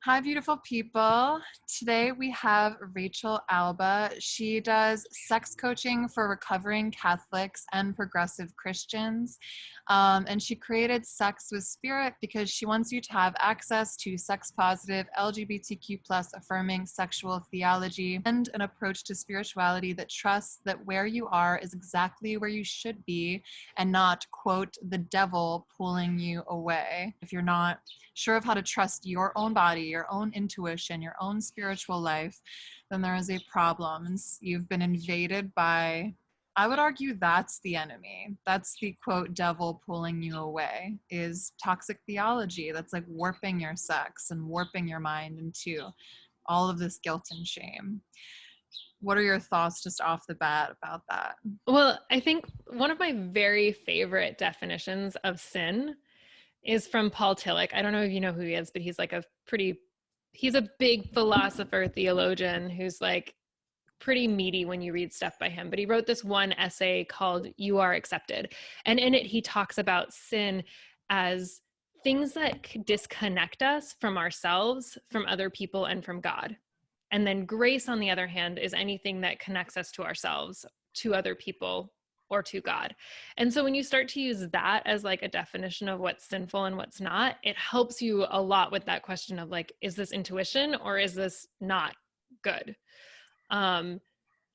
Hi, beautiful people. Today we have Rachel Alba. She does sex coaching for recovering Catholics and progressive Christians. And she created Sex with Spirit because she wants you to have access to sex positive, LGBTQ plus affirming sexual theology and an approach to spirituality that trusts that where you are is exactly where you should be and not, quote, the devil pulling you away. If you're not sure of how to trust your own body, your own intuition, your own spiritual life, then there is a problem. And you've been invaded by, I would argue that's the enemy. That's the quote, devil pulling you away, is toxic theology. That's like warping your sex and warping your mind into all of this guilt and shame. What are your thoughts just off the bat about that? Well, I think one of my very favorite definitions of sin is from Paul Tillich. I don't know if you know who he is, but he's a big philosopher, theologian who's like pretty meaty when you read stuff by him. But he wrote this one essay called You Are Accepted. And in it, he talks about sin as things that disconnect us from ourselves, from other people, and from God. And then grace, on the other hand, is anything that connects us to ourselves, to other people, or to God. And so when you start to use that as like a definition of what's sinful and what's not, it helps you a lot with that question of like, is this intuition or is this not good? And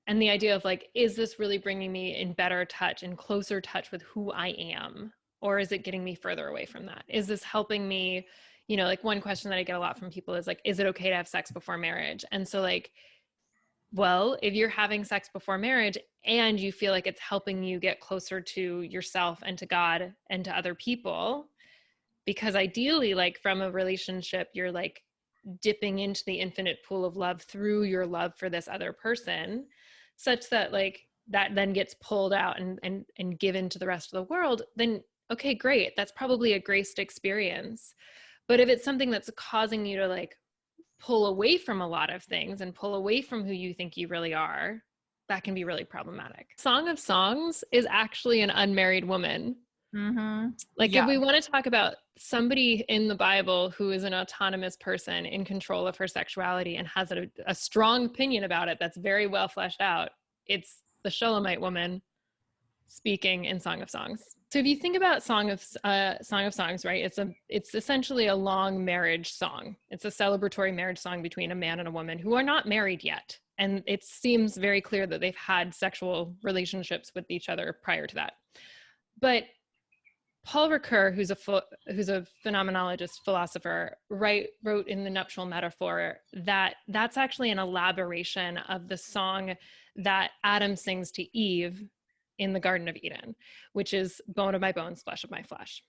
the idea of like, is this really bringing me in better touch and closer touch with who I am? Or is it getting me further away from that? Is this helping me? You know, like one question that I get a lot from people is like, is it okay to have sex before marriage? And so like, well, if you're having sex before marriage and you feel like it's helping you get closer to yourself and to God and to other people, because ideally, like from a relationship, you're like dipping into the infinite pool of love through your love for this other person, such that like that then gets pulled out and given to the rest of the world, then okay, great. That's probably a graced experience. But if it's something that's causing you to like pull away from a lot of things and pull away from who you think you really are, that can be really problematic. Song of Songs is actually an unmarried woman. Mm-hmm. Like if we want to talk about somebody in the Bible who is an autonomous person in control of her sexuality and has a strong opinion about it that's very well fleshed out, it's the Shulamite woman speaking in Song of Songs. So if you think about Song of Songs, right? It's essentially a long marriage song. It's a celebratory marriage song between a man and a woman who are not married yet. And it seems very clear that they've had sexual relationships with each other prior to that. But Paul Ricoeur, who's a phenomenologist philosopher, wrote in The Nuptial Metaphor that that's actually an elaboration of the song that Adam sings to Eve in the Garden of Eden, which is bone of my bones, flesh of my flesh.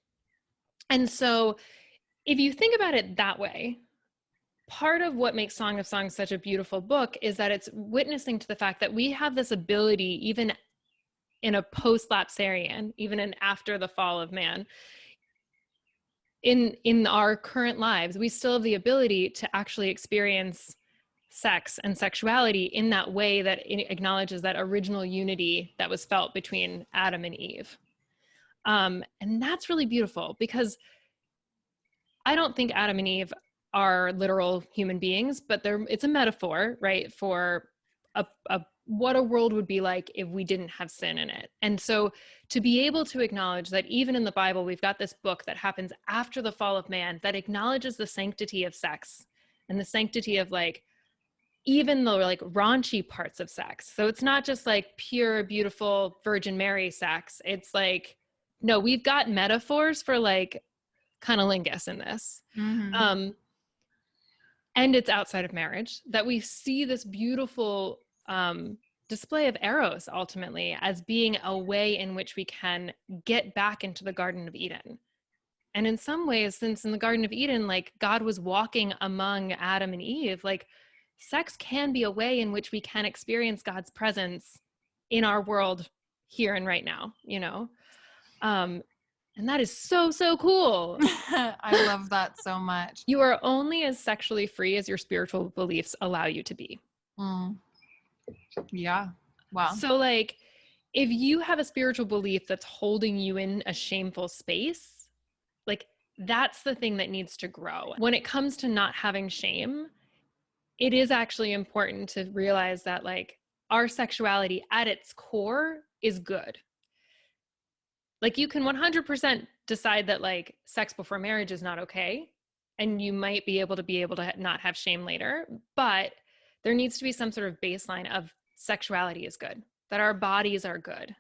And so if you think about it that way, part of what makes Song of Songs such a beautiful book is that it's witnessing to the fact that we have this ability, even in a post-lapsarian, even in after the fall of man, in our current lives, we still have the ability to actually experience sex and sexuality in that way that it acknowledges that original unity that was felt between Adam and Eve. And that's really beautiful because I don't think Adam and Eve are literal human beings, but it's a metaphor, right, for what a world would be like if we didn't have sin in it. And so to be able to acknowledge that even in the Bible, we've got this book that happens after the fall of man that acknowledges the sanctity of sex and the sanctity of like, even the like raunchy parts of sex. So it's not just like pure, beautiful Virgin Mary sex. It's like, no, we've got metaphors for like cunnilingus in this. Mm-hmm. And it's outside of marriage that we see this beautiful display of eros ultimately as being a way in which we can get back into the Garden of Eden. And in some ways, since in the Garden of Eden, like God was walking among Adam and Eve, like sex can be a way in which we can experience God's presence in our world here and right now, you know? And that is so, so cool. I love that so much. You are only as sexually free as your spiritual beliefs allow you to be. Yeah. Wow. So like, if you have a spiritual belief that's holding you in a shameful space, like that's the thing that needs to grow. When it comes to not having shame, it is actually important to realize that like our sexuality at its core is good. Like you can 100% decide that like sex before marriage is not okay, and you might be able to not have shame later, but there needs to be some sort of baseline of sexuality is good, that our bodies are good.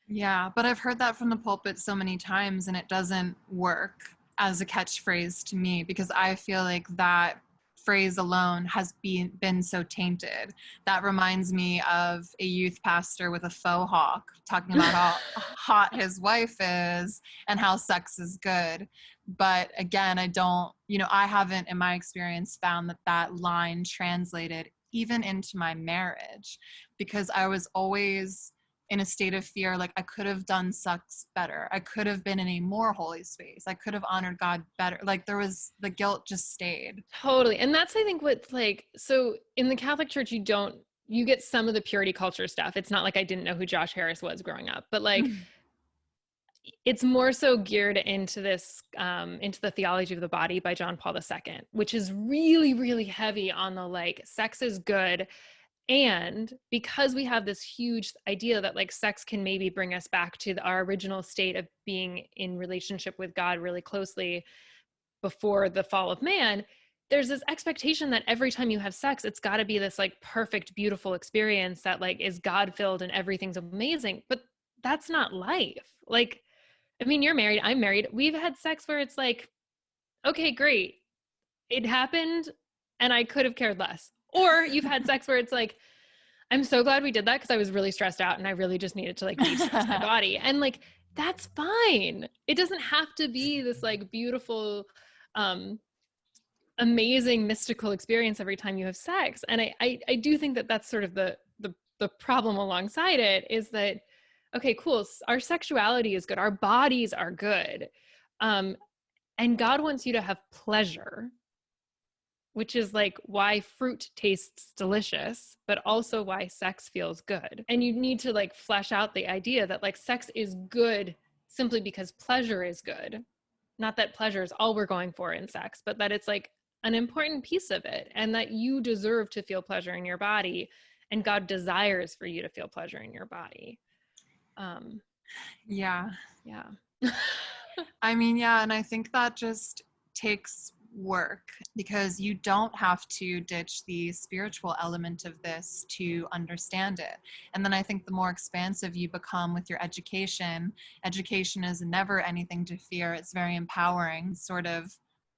Yeah, but I've heard that from the pulpit so many times and it doesn't work as a catchphrase to me because I feel like that phrase alone has been so tainted. That reminds me of a youth pastor with a faux hawk talking about how hot his wife is and how sex is good. But again, I haven't in my experience found that line translated even into my marriage because I was always in a state of fear, like I could have done sex better. I could have been in a more holy space. I could have honored God better. Like the guilt just stayed. Totally. And that's, I think, what's like, so in the Catholic Church, you get some of the purity culture stuff. It's not like I didn't know who Josh Harris was growing up, but like, it's more so geared into this, into the Theology of the Body by John Paul II, which is really, really heavy on the like, sex is good. And because we have this huge idea that like sex can maybe bring us back to our original state of being in relationship with God really closely before the fall of man, there's this expectation that every time you have sex, it's got to be this like perfect, beautiful experience that like is God filled and everything's amazing. But that's not life. Like, I mean, you're married, I'm married. We've had sex where it's like, okay, great. It happened and I could have cared less. Or you've had sex where it's like, I'm so glad we did that because I was really stressed out and I really just needed to like de-stress my body. And like, that's fine. It doesn't have to be this like beautiful, amazing mystical experience every time you have sex. And I do think that that's sort of the problem alongside it is that, okay, cool. Our sexuality is good. Our bodies are good. And God wants you to have pleasure, which is like why fruit tastes delicious, but also why sex feels good. And you need to like flesh out the idea that like sex is good simply because pleasure is good. Not that pleasure is all we're going for in sex, but that it's like an important piece of it and that you deserve to feel pleasure in your body and God desires for you to feel pleasure in your body. Yeah. Yeah. I mean, yeah. And I think that just takes work because you don't have to ditch the spiritual element of this to understand it. And then I think the more expansive you become with your education is never anything to fear. It's very empowering. Sort of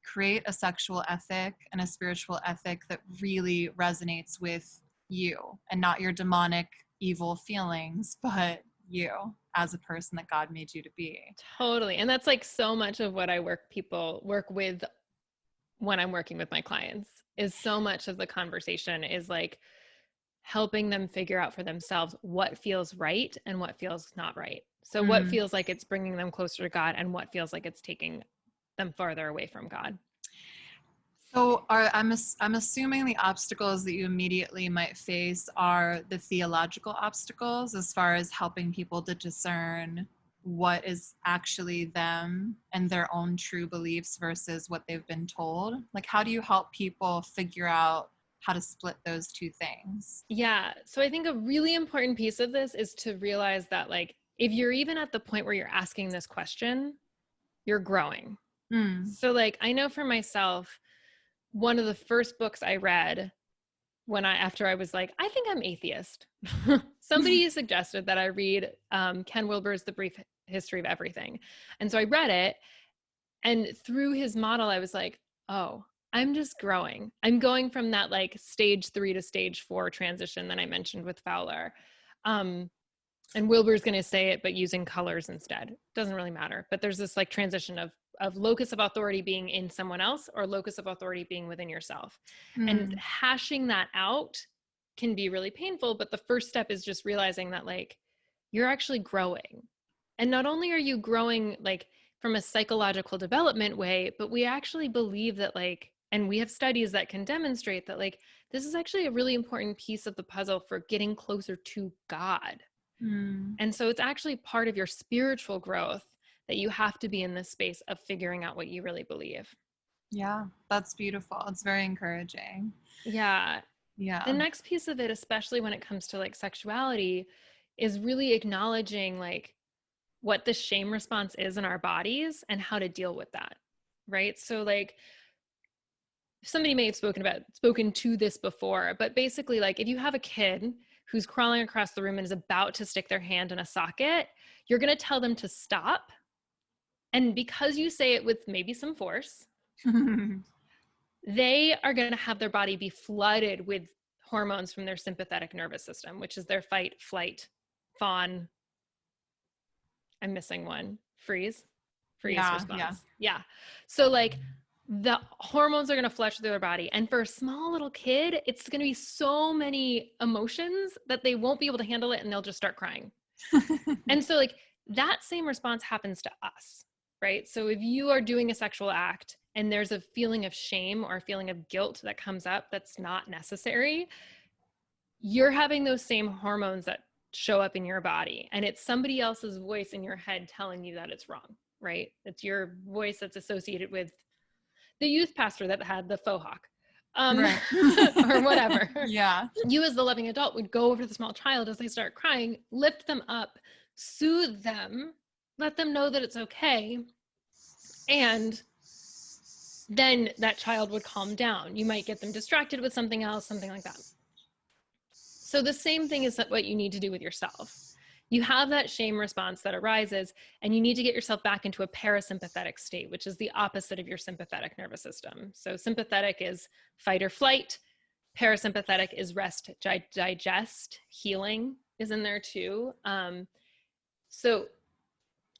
create a sexual ethic and a spiritual ethic that really resonates with you and not your demonic evil feelings, but you as a person that God made you to be. Totally. And that's like so much of what I work with when I'm working with my clients is so much of the conversation is like helping them figure out for themselves what feels right and what feels not right. So what feels like it's bringing them closer to God and what feels like it's taking them farther away from God. So I'm assuming the obstacles that you immediately might face are the theological obstacles as far as helping people to discern what is actually them and their own true beliefs versus what they've been told. Like, how do you help people figure out how to split those two things? Yeah. So I think a really important piece of this is to realize that like, if you're even at the point where you're asking this question, you're growing. So like, I know for myself, one of the first books I read after I was like, I think I'm atheist. Somebody suggested that I read Ken Wilber's The Brief History of Everything. And so I read it. And through his model, I was like, oh, I'm just growing. I'm going from that like stage 3 to stage 4 transition that I mentioned with Fowler. And Wilbur's going to say it, but using colors instead. Doesn't really matter. But there's this like transition of locus of authority being in someone else or locus of authority being within yourself. And hashing that out can be really painful. But the first step is just realizing that like you're actually growing. And not only are you growing like from a psychological development way, but we actually believe that like, and we have studies that can demonstrate that like, this is actually a really important piece of the puzzle for getting closer to God. And so it's actually part of your spiritual growth that you have to be in this space of figuring out what you really believe. Yeah, that's beautiful. It's very encouraging. Yeah. Yeah. The next piece of it, especially when it comes to like sexuality, is really acknowledging like what the shame response is in our bodies and how to deal with that. Right. So like somebody may have spoken to this before, but basically like if you have a kid who's crawling across the room and is about to stick their hand in a socket, you're going to tell them to stop. And because you say it with maybe some force, they are going to have their body be flooded with hormones from their sympathetic nervous system, which is their fight, flight, fawn. I'm missing one. Freeze Yeah. response. Yeah. So like the hormones are going to flush through their body. And for a small little kid, it's going to be so many emotions that they won't be able to handle it and they'll just start crying. And so like that same response happens to us, right? So if you are doing a sexual act and there's a feeling of shame or a feeling of guilt that comes up that's not necessary, you're having those same hormones that show up in your body. And it's somebody else's voice in your head telling you that it's wrong, right? It's your voice that's associated with the youth pastor that had the faux hawk. Right. Or whatever. Yeah. You as the loving adult would go over to the small child as they start crying, lift them up, soothe them, let them know that it's okay. And then that child would calm down. You might get them distracted with something else, something like that. So the same thing is what you need to do with yourself. You have that shame response that arises, and you need to get yourself back into a parasympathetic state, which is the opposite of your sympathetic nervous system. So sympathetic is fight or flight. Parasympathetic is rest, digest, healing is in there too. So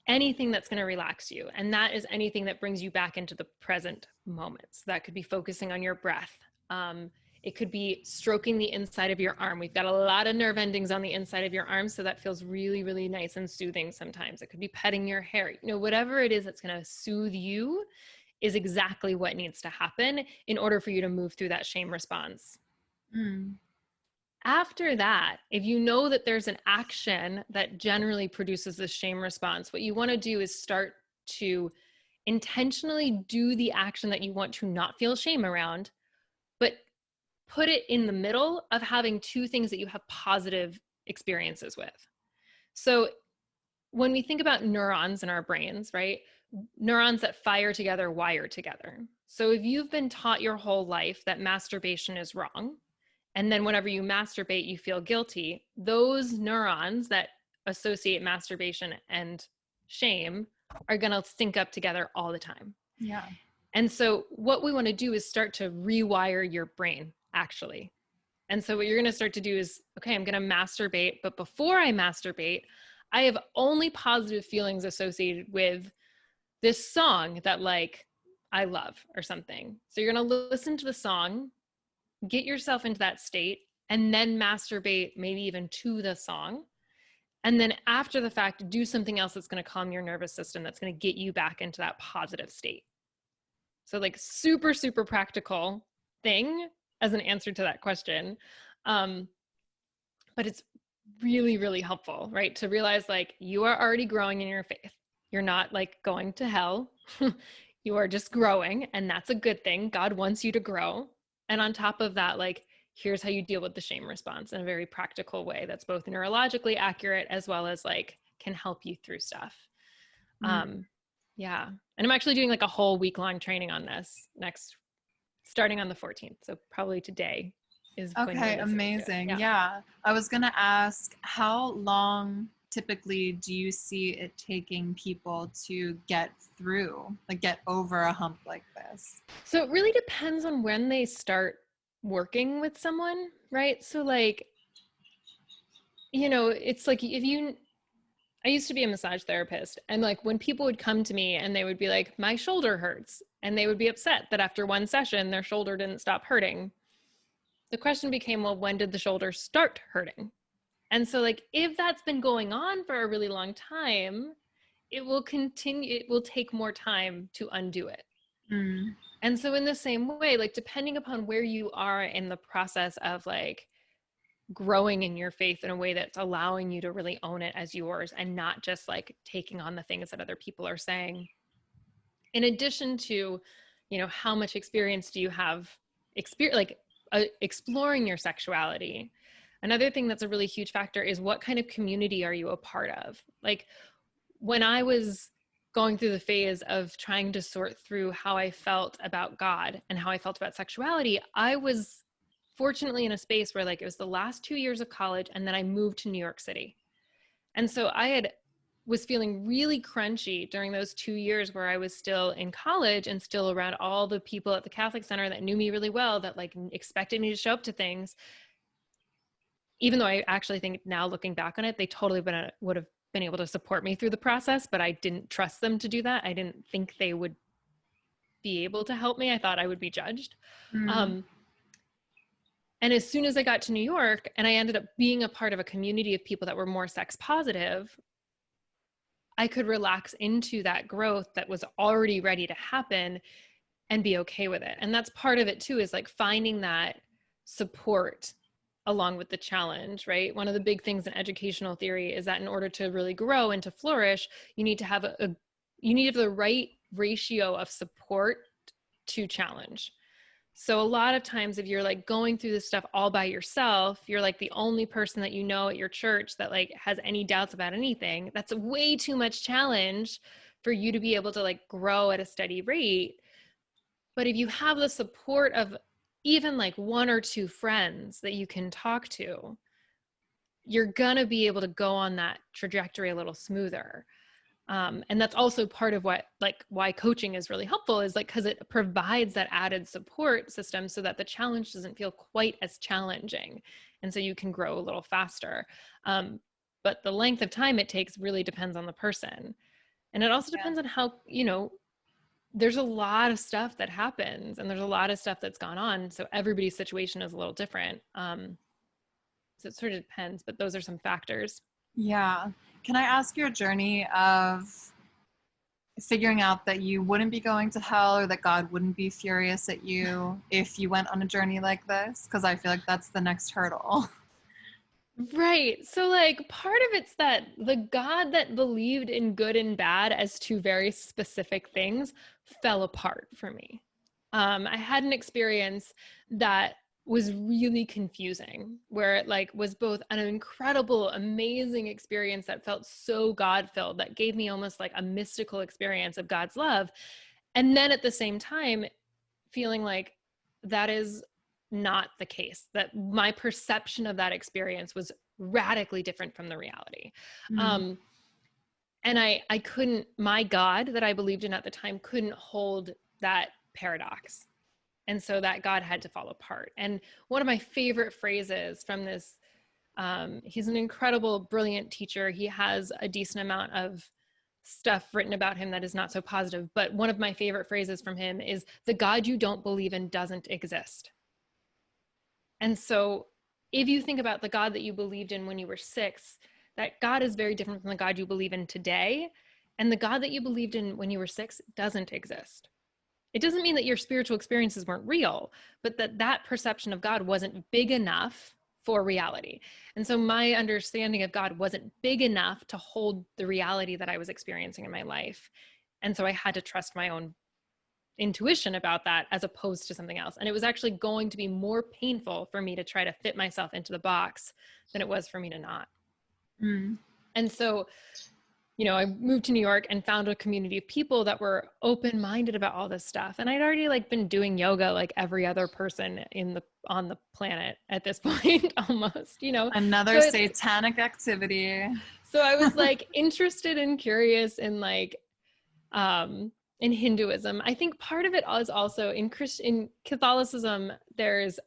anything that's going to relax you, and that is anything that brings you back into the present moment. So that could be focusing on your breath. It could be stroking the inside of your arm. We've got a lot of nerve endings on the inside of your arm, so that feels really, really nice and soothing sometimes. It could be petting your hair. You know, whatever it is that's going to soothe you is exactly what needs to happen in order for you to move through that shame response. After that, if you know that there's an action that generally produces this shame response, what you want to do is start to intentionally do the action that you want to not feel shame around, but put it in the middle of having two things that you have positive experiences with. So when we think about neurons in our brains, right? Neurons that fire together wire together. So if you've been taught your whole life that masturbation is wrong, and then whenever you masturbate, you feel guilty, those neurons that associate masturbation and shame are going to sync up together all the time. Yeah. And so what we want to do is start to rewire your brain, actually. And so what you're going to start to do is, okay, I'm going to masturbate, but before I masturbate, I have only positive feelings associated with this song that like I love or something. So you're going to listen to the song, get yourself into that state, and then masturbate maybe even to the song. And then after the fact, do something else that's going to calm your nervous system, that's going to get you back into that positive state. So like super, super practical thing as an answer to that question. But it's really, really helpful, right? To realize like you are already growing in your faith. You're not like going to hell. You are just growing, and that's a good thing. God wants you to grow. And on top of that, like, here's how you deal with the shame response in a very practical way that's both neurologically accurate as well as like can help you through stuff. Yeah. And I'm actually doing like a whole week-long training on this starting on the 14th. So probably today is when you're listening to it. Amazing. Yeah. I was going to ask, how long typically do you see it taking people to get through, like get over a hump like this? So it really depends on when they start working with someone, right? So like, you know, it's like I used to be a massage therapist, and like when people would come to me and they would be like, my shoulder hurts, and they would be upset that after one session, their shoulder didn't stop hurting. The question became, well, when did the shoulder start hurting? And so like, if that's been going on for a really long time, it will take more time to undo it. And so in the same way, like depending upon where you are in the process of like growing in your faith in a way that's allowing you to really own it as yours and not just like taking on the things that other people are saying. In addition to, how much experience do you have exploring your sexuality? Another thing that's a really huge factor is what kind of community are you a part of? Like when I was going through the phase of trying to sort through how I felt about God and how I felt about sexuality, I was fortunately in a space where like it was the last 2 years of college, and then I moved to New York City. And so was feeling really crunchy during those 2 years where I was still in college and still around all the people at the Catholic Center that knew me really well, that like expected me to show up to things. Even though I actually think now looking back on it, they totally would have been able to support me through the process, but I didn't trust them to do that. I didn't think they would be able to help me. I thought I would be judged. And as soon as I got to New York and I ended up being a part of a community of people that were more sex positive, I could relax into that growth that was already ready to happen and be okay with it. And that's part of it too, is like finding that support along with the challenge, right? One of the big things in educational theory is that in order to really grow and to flourish, you need to have the right ratio of support to challenge. So a lot of times if you're like going through this stuff all by yourself, you're like the only person that you know at your church that like has any doubts about anything, that's way too much challenge for you to be able to like grow at a steady rate. But if you have the support of even like one or two friends that you can talk to, you're gonna be able to go on that trajectory a little smoother. And that's also part of why coaching is really helpful, is like, because it provides that added support system so that the challenge doesn't feel quite as challenging. And so you can grow a little faster. But the length of time it takes really depends on the person. And it also depends on how, there's a lot of stuff that happens and there's a lot of stuff that's gone on. So everybody's situation is a little different. So it sort of depends, but those are some factors. Yeah. Can I ask your journey of figuring out that you wouldn't be going to hell, or that God wouldn't be furious at you if you went on a journey like this? Because I feel like that's the next hurdle. Right. So like part of it's that the God that believed in good and bad as two very specific things fell apart for me. I had an experience that was really confusing, where it like was both an incredible, amazing experience that felt so God-filled, that gave me almost like a mystical experience of God's love. And then at the same time, feeling like that is not the case, that my perception of that experience was radically different from the reality. And I couldn't, my God that I believed in at the time couldn't hold that paradox. And so that God had to fall apart. And one of my favorite phrases from this, he's an incredible, brilliant teacher. He has a decent amount of stuff written about him that is not so positive. But one of my favorite phrases from him is, "The God you don't believe in doesn't exist." And so if you think about the God that you believed in when you were 6, that God is very different from the God you believe in today. And the God that you believed in when you were 6 doesn't exist. It doesn't mean that your spiritual experiences weren't real, but that perception of God wasn't big enough for reality. And so my understanding of God wasn't big enough to hold the reality that I was experiencing in my life. And so I had to trust my own intuition about that as opposed to something else. And it was actually going to be more painful for me to try to fit myself into the box than it was for me to not. And so, I moved to New York and found a community of people that were open-minded about all this stuff. And I'd already like been doing yoga like every other person on the planet at this point, almost, Another satanic activity. So I was like interested and curious in like, in Hinduism. I think part of it is also in Catholicism, there's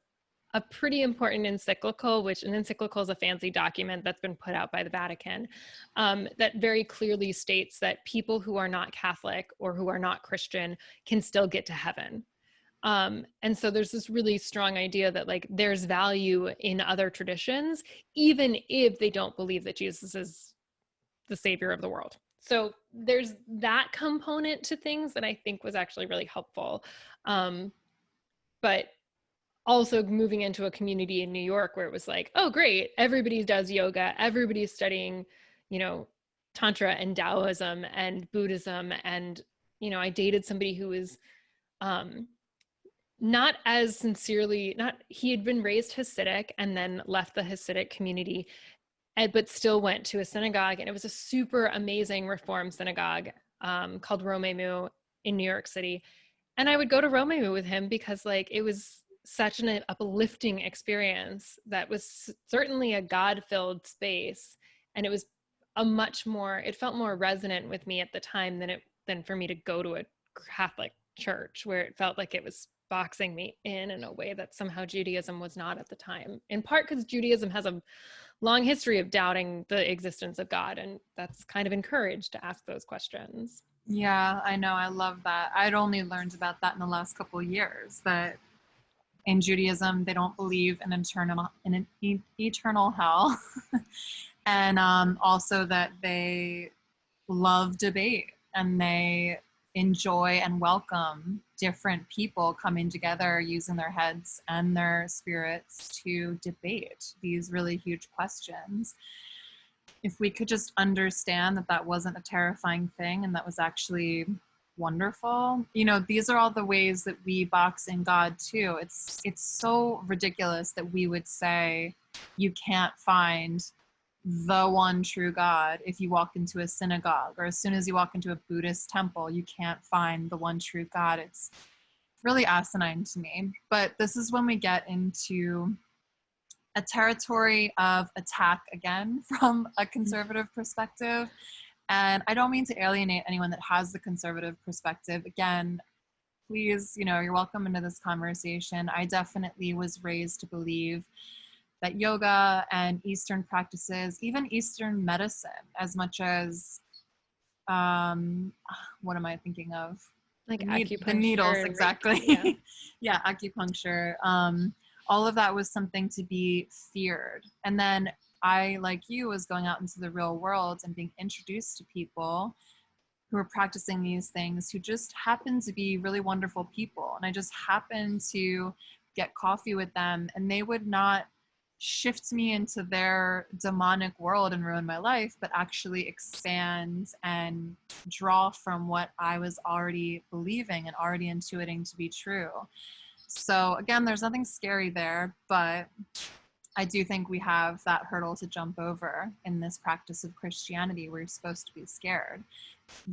a pretty important encyclical, which an encyclical is a fancy document that's been put out by the Vatican, that very clearly states that people who are not Catholic or who are not Christian can still get to heaven. And so there's this really strong idea that like there's value in other traditions, even if they don't believe that Jesus is the savior of the world. So there's that component to things that I think was actually really helpful. But also moving into a community in New York where it was like, oh, great, everybody does yoga, everybody's studying, you know, Tantra and Taoism and Buddhism. And, you know, I dated somebody who was not as sincerely, not, he had been raised Hasidic and then left the Hasidic community, but still went to a synagogue. And it was a super amazing Reform synagogue called Romemu in New York City. And I would go to Romemu with him because like it was such an uplifting experience that was certainly a God-filled space. And it was a much more, it felt more resonant with me at the time than for me to go to a Catholic church where it felt like it was boxing me in a way that somehow Judaism was not at the time, in part because Judaism has a long history of doubting the existence of God, and that's kind of encouraged to ask those questions. Yeah, I know. I love that. I'd only learned about that in the last couple of years, that in Judaism, they don't believe in an eternal hell. And also that they love debate and they enjoy and welcome different people coming together using their heads and their spirits to debate these really huge questions. If we could just understand that that wasn't a terrifying thing and that was actually wonderful. You know, these are all the ways that we box in God too. It's so ridiculous that we would say you can't find the one true God if you walk into a synagogue, or as soon as you walk into a Buddhist temple, you can't find the one true God. It's really asinine to me. But this is when we get into a territory of attack again from a conservative perspective. And I don't mean to alienate anyone that has the conservative perspective. Again, please, you know, you're welcome into this conversation. I definitely was raised to believe that yoga and Eastern practices, even Eastern medicine, as much as, what am I thinking of? Like The needles, acupuncture. exactly. Yeah. Yeah, acupuncture. All of that was something to be feared. And then I, like you, was going out into the real world and being introduced to people who are practicing these things who just happen to be really wonderful people. And I just happened to get coffee with them, and they would not shift me into their demonic world and ruin my life, but actually expand and draw from what I was already believing and already intuiting to be true. So again, there's nothing scary there, but I do think we have that hurdle to jump over in this practice of Christianity where you're supposed to be scared.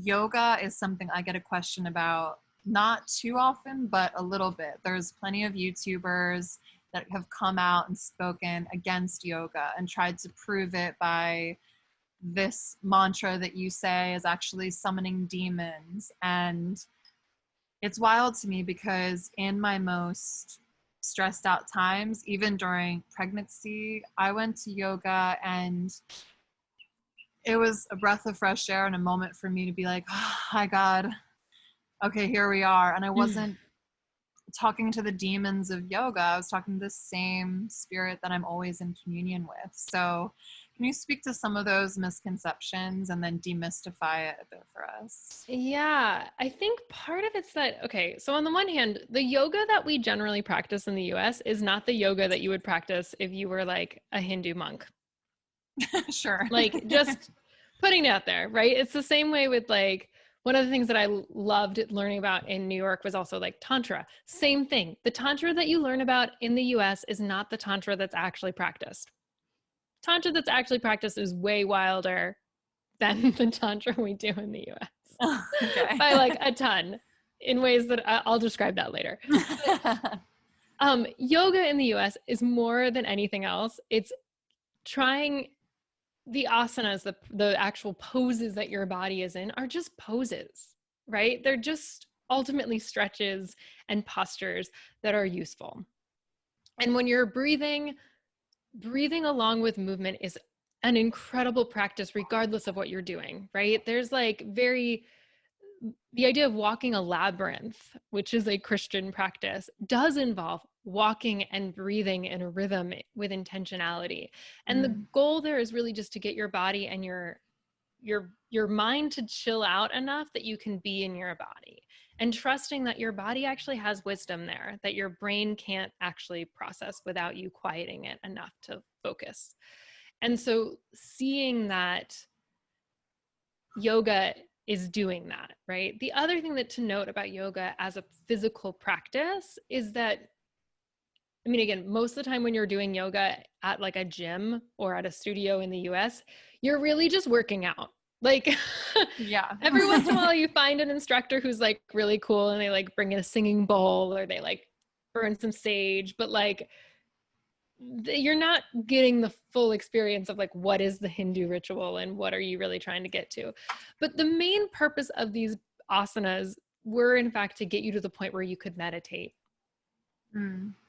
Yoga is something I get a question about not too often, but a little bit. There's plenty of YouTubers that have come out and spoken against yoga and tried to prove it by this mantra that you say is actually summoning demons. And it's wild to me because in my most stressed out times, even during pregnancy, I went to yoga and it was a breath of fresh air and a moment for me to be like, oh, hi God, okay, here we are. And I wasn't talking to the demons of yoga. I was talking to the same spirit that I'm always in communion with. So can you speak to some of those misconceptions and then demystify it a bit for us? Yeah, I think part of it's that, okay, so on the one hand, the yoga that we generally practice in the US is not the yoga that you would practice if you were like a Hindu monk. Sure. Like just putting it out there, right? It's the same way with like, one of the things that I loved learning about in New York was also like Tantra. Same thing. The Tantra that you learn about in the US is not the Tantra that's actually practiced. Tantra that's actually practiced is way wilder than the Tantra we do in the US. Okay. By like a ton, in ways that I'll describe that later. Yoga in the US is more than anything else. It's trying the asanas, the actual poses that your body is in are just poses, right? They're just ultimately stretches and postures that are useful. And when you're breathing along with movement is an incredible practice, regardless of what you're doing, right? There's like the idea of walking a labyrinth, which is a Christian practice, does involve walking and breathing in a rhythm with intentionality. And the goal there is really just to get your body and your your mind to chill out enough that you can be in your body, and trusting that your body actually has wisdom there that your brain can't actually process without you quieting it enough to focus. And so seeing that yoga is doing that, right? The other thing that to note about yoga as a physical practice is that, I mean, again, most of the time when you're doing yoga at like a gym or at a studio in the US, you're really just working out. Like, yeah. every once in a while you find an instructor who's like really cool and they like bring in a singing bowl or they like burn some sage, but like you're not getting the full experience of like what is the Hindu ritual and what are you really trying to get to. But the main purpose of these asanas were in fact to get you to the point where you could meditate,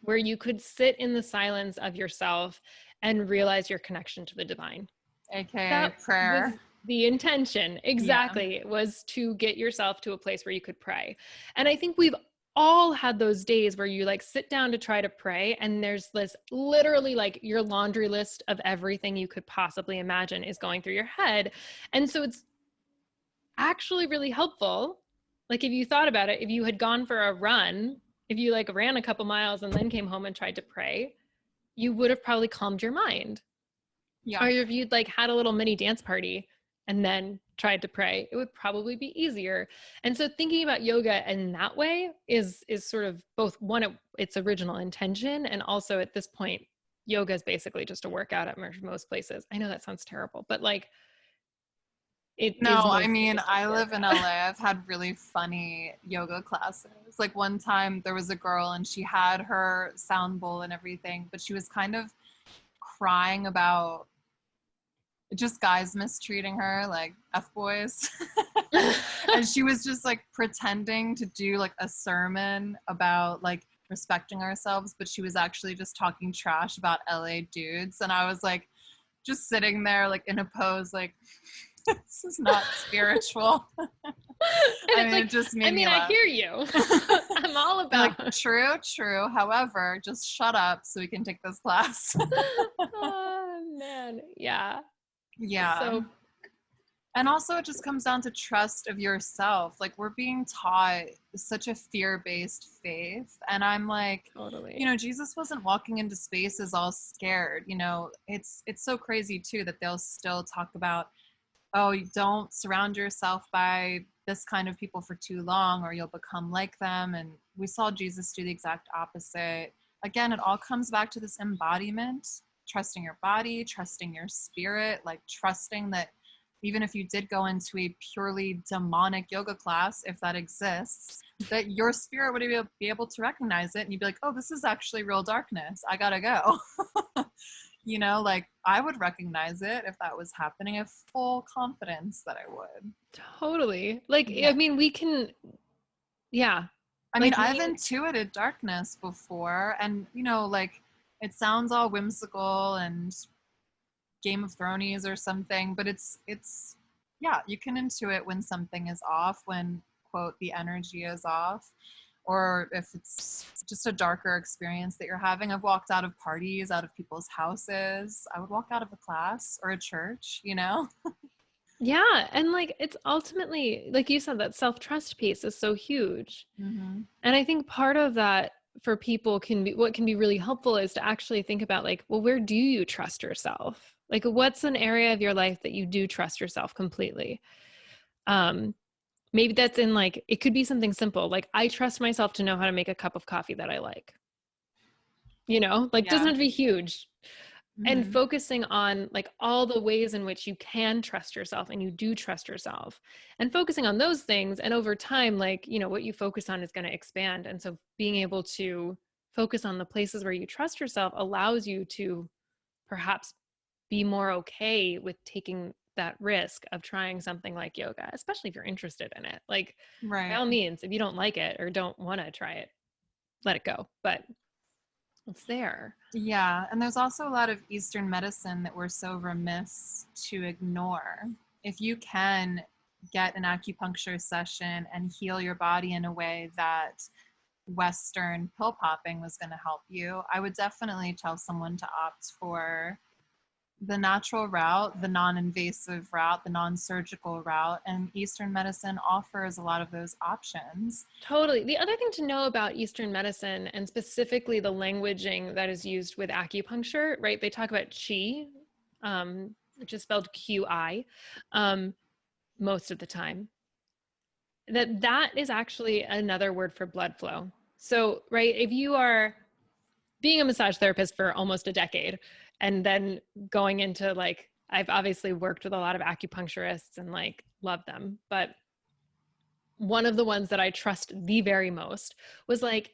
where you could sit in the silence of yourself and realize your connection to the divine. AKA That prayer. was the intention. Exactly. Yeah. It was to get yourself to a place where you could pray. And I think we've all had those days where you like sit down to try to pray and there's this literally like your laundry list of everything you could possibly imagine is going through your head. And so it's actually really helpful. Like if you thought about it, if you had gone for a run, if you like ran a couple miles and then came home and tried to pray, you would have probably calmed your mind. Yeah. Or if you'd like had a little mini dance party and then tried to pray, it would probably be easier. And so thinking about yoga in that way is sort of both one, its original intention, and also at this point, yoga is basically just a workout at most places. I know that sounds terrible, but like no, I mean, I live in LA. I've had really funny yoga classes. Like one time there was a girl and she had her sound bowl and everything, but she was kind of crying about just guys mistreating her, like F-boys. And she was just like pretending to do like a sermon about like respecting ourselves, but she was actually just talking trash about LA dudes. And I was like just sitting there like in a pose like, this is not spiritual. I mean, like, it just made me laugh. I hear you. I'm all about like, true. However, just shut up so we can take this class. Oh man. Yeah. So, and also it just comes down to trust of yourself. Like we're being taught such a fear-based faith. And I'm like, totally. You know, Jesus wasn't walking into spaces all scared. You know, it's so crazy too that they'll still talk about, oh, you don't surround yourself by this kind of people for too long or you'll become like them. And we saw Jesus do the exact opposite. Again, it all comes back to this embodiment, trusting your body, trusting your spirit, like trusting that even if you did go into a purely demonic yoga class, if that exists, that your spirit would be able to recognize it and you'd be like, oh, this is actually real darkness. I gotta go. You know, like I would recognize it if that was happening. I have full confidence that I would. Totally. Like, yeah. I mean, we can, yeah. I mean, I've intuited darkness before and, you know, like it sounds all whimsical and Game of Thrones or something, but it's, yeah, you can intuit when something is off, when, quote, the energy is off. Or if it's just a darker experience that you're having. I've walked out of parties, out of people's houses. I would walk out of a class or a church, you know? Yeah. And like, it's ultimately, like you said, that self-trust piece is so huge. Mm-hmm. And I think part of that for people what can be really helpful is to actually think about like, well, where do you trust yourself? Like, what's an area of your life that you do trust yourself completely? Maybe that's in like, it could be something simple. Like I trust myself to know how to make a cup of coffee that I like, you know, like doesn't have to be huge. Mm-hmm. And focusing on like all the ways in which you can trust yourself and you do trust yourself and focusing on those things. And over time, like, you know, what you focus on is going to expand. And so being able to focus on the places where you trust yourself allows you to perhaps be more okay with taking that risk of trying something like yoga, especially if you're interested in it. Like, by all means, if you don't like it or don't want to try it, let it go. But it's there. Yeah. And there's also a lot of Eastern medicine that we're so remiss to ignore. If you can get an acupuncture session and heal your body in a way that Western pill popping was going to help you, I would definitely tell someone to opt for the natural route, the non-invasive route, the non-surgical route, and Eastern medicine offers a lot of those options. Totally. The other thing to know about Eastern medicine, and specifically the languaging that is used with acupuncture, right? They talk about qi, which is spelled QI, most of the time. That is actually another word for blood flow. So, right, if you are being a massage therapist for almost a decade and then going into like, I've obviously worked with a lot of acupuncturists and like love them, but one of the ones that I trust the very most was like,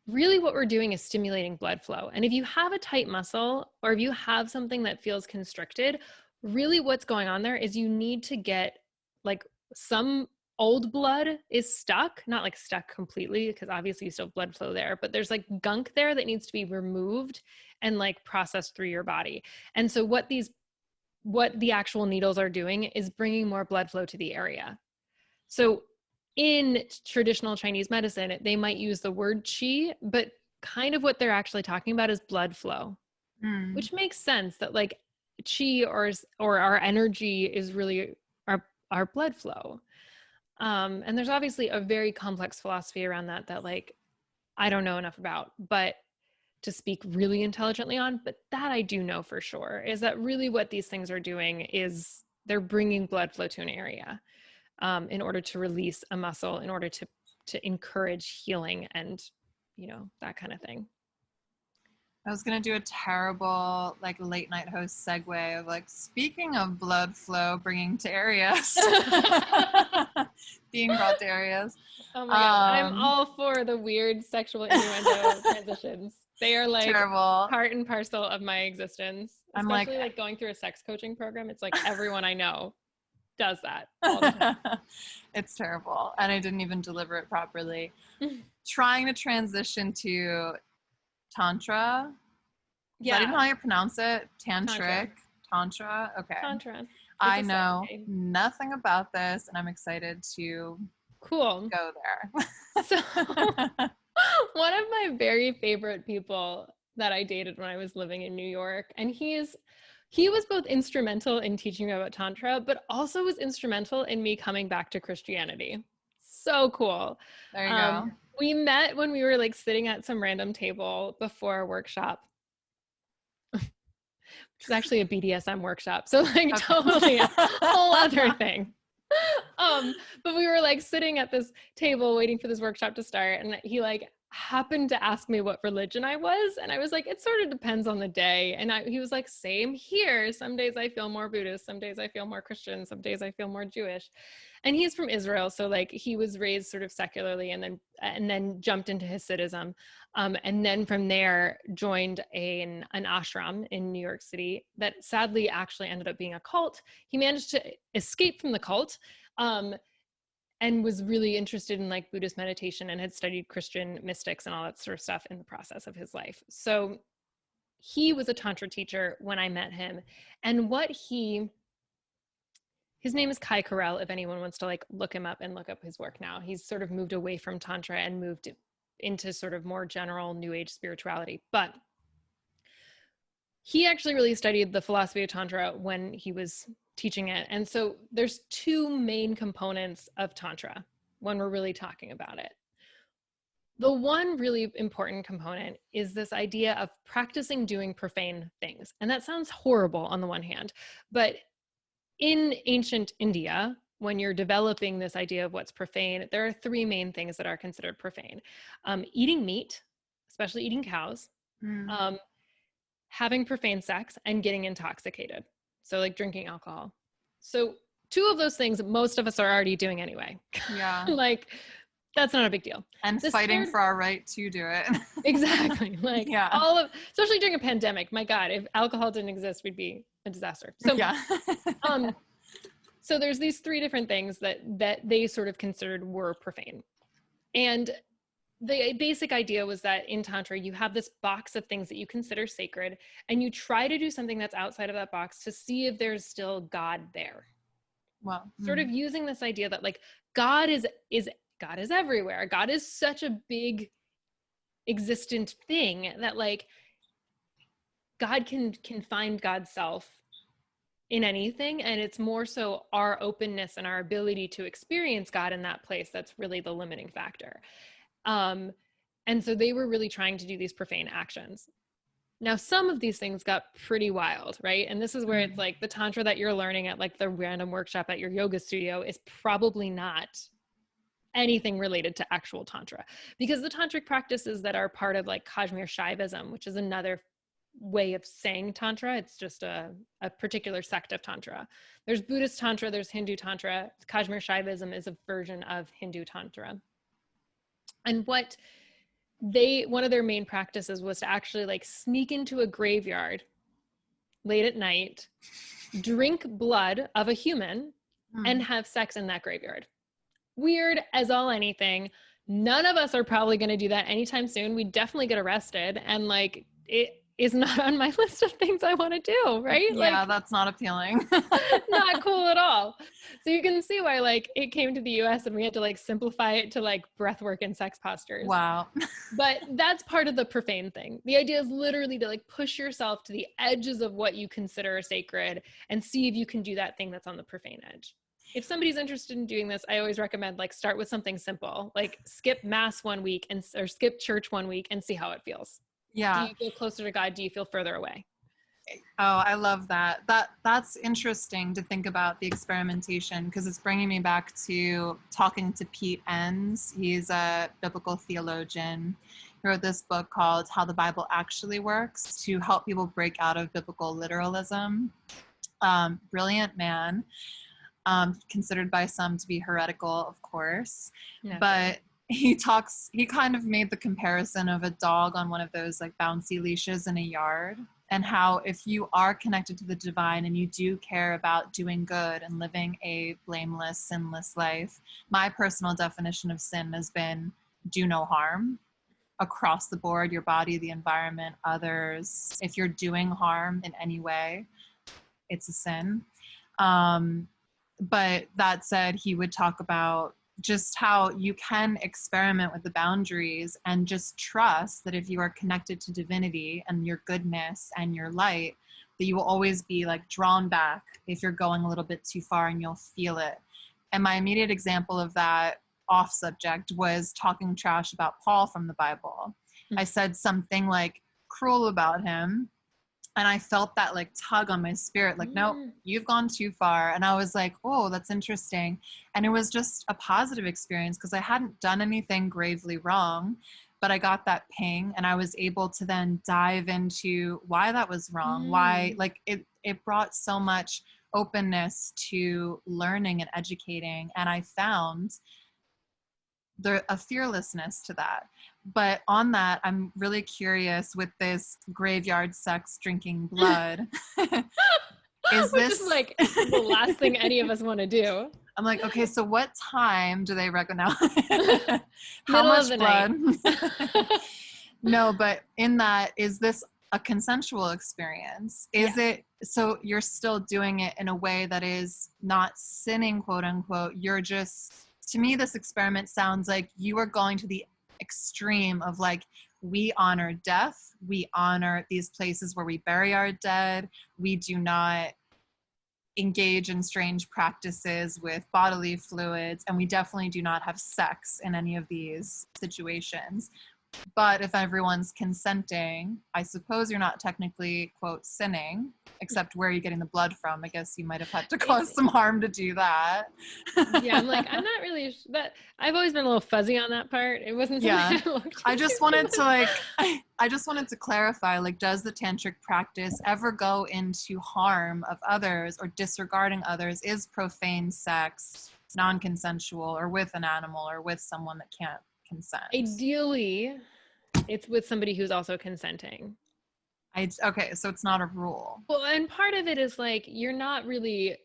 really what we're doing is stimulating blood flow. And if you have a tight muscle or if you have something that feels constricted, really what's going on there is you need to get like some old blood is stuck, not like stuck completely, because obviously you still have blood flow there, but there's like gunk there that needs to be removed and like processed through your body. And so what the actual needles are doing is bringing more blood flow to the area. So in traditional Chinese medicine, they might use the word qi, but kind of what they're actually talking about is blood flow, which makes sense that like qi or our energy is really our blood flow. And there's obviously a very complex philosophy around that like I don't know enough about, but to speak really intelligently on, but that I do know for sure is that really what these things are doing is they're bringing blood flow to an area. In order to release a muscle, in order to encourage healing and, that kind of thing. I was going to do a terrible like late night host segue of like, speaking of blood flow, bringing to areas, being brought to areas. Oh my God. I'm all for the weird sexual innuendo transitions. They are like terrible. Part and parcel of my existence, especially I'm like going through a sex coaching program. It's like everyone I know does that all the time. It's terrible. And I didn't even deliver it properly. Trying to transition to Tantra. Is that even how you pronounce it? Tantric? Tantra? Okay. Tantra. I know nothing about this and I'm excited to go there. So one of my very favorite people that I dated when I was living in New York, and he was both instrumental in teaching me about Tantra, but also was instrumental in me coming back to Christianity. So cool. There you go. We met when we were like sitting at some random table before a workshop, which is actually a BDSM workshop. So like totally a whole other thing. But we were like sitting at this table waiting for this workshop to start. And he like happened to ask me what religion I was. And I was like, it sort of depends on the day. And he was like, same here. Some days I feel more Buddhist. Some days I feel more Christian. Some days I feel more Jewish. And he's from Israel. So like he was raised sort of secularly and then jumped into Hasidism. And then from there joined an ashram in New York City that sadly actually ended up being a cult. He managed to escape from the cult. And was really interested in like Buddhist meditation and had studied Christian mystics and all that sort of stuff in the process of his life. So he was a Tantra teacher when I met him. And his name is Kai Carell, if anyone wants to like look him up and look up his work now. He's sort of moved away from Tantra and moved into sort of more general New Age spirituality. But he actually really studied the philosophy of Tantra when he was teaching it. And so there's two main components of Tantra when we're really talking about it. The one really important component is this idea of practicing doing profane things. And that sounds horrible on the one hand, but in ancient India, when you're developing this idea of what's profane, there are three main things that are considered profane. Eating meat, especially eating cows, having profane sex, and getting intoxicated. So like drinking alcohol. So two of those things most of us are already doing anyway. Yeah. Like that's not a big deal. And fighting for our right to do it. Exactly. Like especially during a pandemic. My God, if alcohol didn't exist, we'd be a disaster. So yeah. So there's these three different things that they sort of considered were profane. And the basic idea was that in Tantra, you have this box of things that you consider sacred, and you try to do something that's outside of that box to see if there's still God there. Wow. Sort of using this idea that like God is everywhere. God is such a big existent thing that like God can find God's self in anything, and it's more so our openness and our ability to experience God in that place that's really the limiting factor. And so they were really trying to do these profane actions. Now, some of these things got pretty wild, right? And this is where it's like the tantra that you're learning at like the random workshop at your yoga studio is probably not anything related to actual tantra, because the tantric practices that are part of like Kashmir Shaivism, which is another way of saying tantra, it's just a particular sect of tantra. There's Buddhist tantra, there's Hindu tantra. Kashmir Shaivism is a version of Hindu tantra. And one of their main practices was to actually like sneak into a graveyard late at night, drink blood of a human, and have sex in that graveyard. Weird as all anything. None of us are probably going to do that anytime soon. We definitely get arrested, and like it is not on my list of things I want to do, right? Yeah, like, that's not appealing. not cool at all. So you can see why like it came to the US and we had to like simplify it to like breath work and sex postures. Wow. But that's part of the profane thing. The idea is literally to like push yourself to the edges of what you consider sacred and see if you can do that thing that's on the profane edge. If somebody's interested in doing this, I always recommend like start with something simple, like skip mass 1 week or skip church 1 week and see how it feels. Yeah. Do you feel closer to God? Do you feel further away? Oh, I love that. That's interesting to think about the experimentation, because it's bringing me back to talking to Pete Enns. He's a biblical theologian. He wrote this book called How the Bible Actually Works to help people break out of biblical literalism. Brilliant man. Considered by some to be heretical, of course. No, but he kind of made the comparison of a dog on one of those like bouncy leashes in a yard, and how if you are connected to the divine and you do care about doing good and living a blameless, sinless life, my personal definition of sin has been do no harm across the board, your body, the environment, others. If you're doing harm in any way, it's a sin. But that said, he would talk about just how you can experiment with the boundaries and just trust that if you are connected to divinity and your goodness and your light, that you will always be like drawn back if you're going a little bit too far, and you'll feel it. And my immediate example of that off subject was talking trash about Paul from the Bible. I said something like cruel about him, and I felt that like tug on my spirit, like, nope, you've gone too far. And I was like, oh, that's interesting. And it was just a positive experience because I hadn't done anything gravely wrong, but I got that ping, and I was able to then dive into why that was wrong. Why, like it brought so much openness to learning and educating. And I found a fearlessness to that. But on that, I'm really curious with this graveyard sex, drinking blood. Is this like the last thing any of us want to do? I'm like, okay, so what time do they recognize? How Middle much of the blood? night. No, but in that, is this a consensual experience? Is it, so you're still doing it in a way that is not sinning, quote unquote. You're just, to me, this experiment sounds like you are going to the extreme of like, we honor death. We honor these places where we bury our dead. We do not engage in strange practices with bodily fluids. And we definitely do not have sex in any of these situations. But if everyone's consenting, I suppose you're not technically, quote, sinning, except where are you getting the blood from? I guess you might have had to cause some harm to do that. Yeah, I'm like, I'm not really, that I've always been a little fuzzy on that part. It wasn't something I just wanted to like, I just wanted to clarify, like, does the tantric practice ever go into harm of others or disregarding others? Is profane sex non-consensual or with an animal or with someone that can't consent? Ideally, it's with somebody who's also consenting. Okay, so it's not a rule. Well, and part of it is like, you're not really,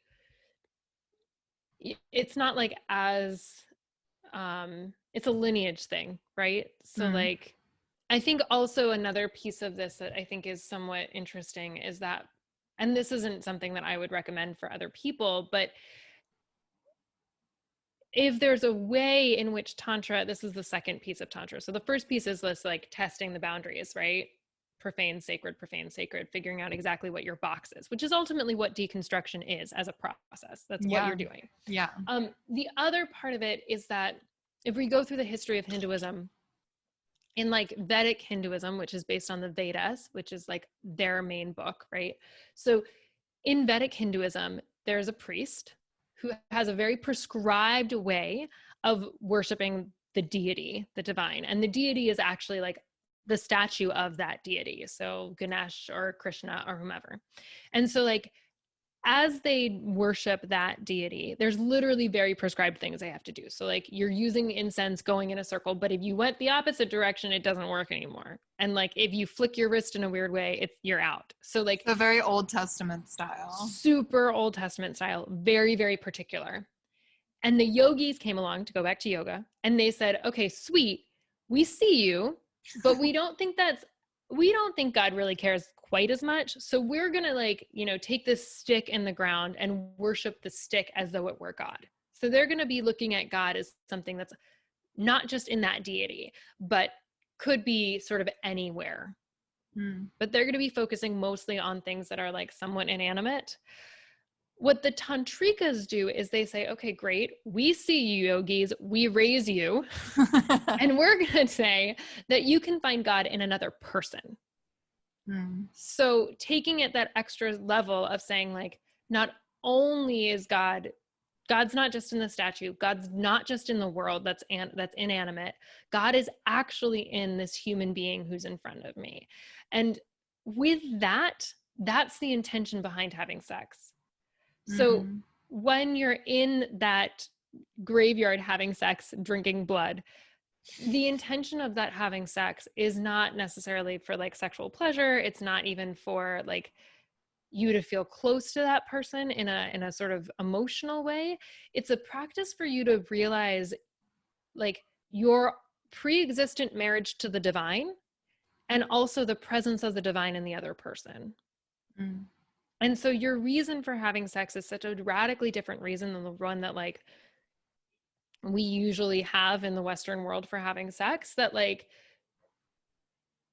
it's not like as, it's a lineage thing, right? So like, I think also another piece of this that I think is somewhat interesting is that, and this isn't something that I would recommend for other people, but if there's a way in which Tantra, this is the second piece of Tantra. So the first piece is this like testing the boundaries, right? profane, sacred, figuring out exactly what your box is, which is ultimately what deconstruction is as a process. That's what you're doing. Yeah. The other part of it is that if we go through the history of Hinduism, in like Vedic Hinduism, which is based on the Vedas, which is like their main book, right? So in Vedic Hinduism, there's a priest who has a very prescribed way of worshiping the deity, the divine. And the deity is actually like the statue of that deity. So Ganesh or Krishna or whomever. And so like, as they worship that deity, there's literally very prescribed things they have to do. So like you're using incense going in a circle, but if you went the opposite direction, it doesn't work anymore. And like if you flick your wrist in a weird way, you're out. So like the very Old Testament style. Super Old Testament style, very, very particular. And the yogis came along, to go back to yoga, and they said, okay, sweet, we see you, but we don't think God really cares quite as much. So we're going to like, take this stick in the ground and worship the stick as though it were God. So they're going to be looking at God as something that's not just in that deity, but could be sort of anywhere. But they're going to be focusing mostly on things that are like somewhat inanimate. What the tantrikas do is they say, okay, great, we see you yogis, we raise you, and we're going to say that you can find God in another person. So taking it that extra level of saying like, not only is God's not just in the statue, God's not just in the world that's inanimate, God is actually in this human being who's in front of me. And with that, that's the intention behind having sex. So when you're in that graveyard having sex, drinking blood, the intention of that having sex is not necessarily for like sexual pleasure. It's not even for like you to feel close to that person in a sort of emotional way. It's a practice for you to realize like your pre-existent marriage to the divine and also the presence of the divine in the other person. And so your reason for having sex is such a radically different reason than the one that like we usually have in the Western world for having sex, that like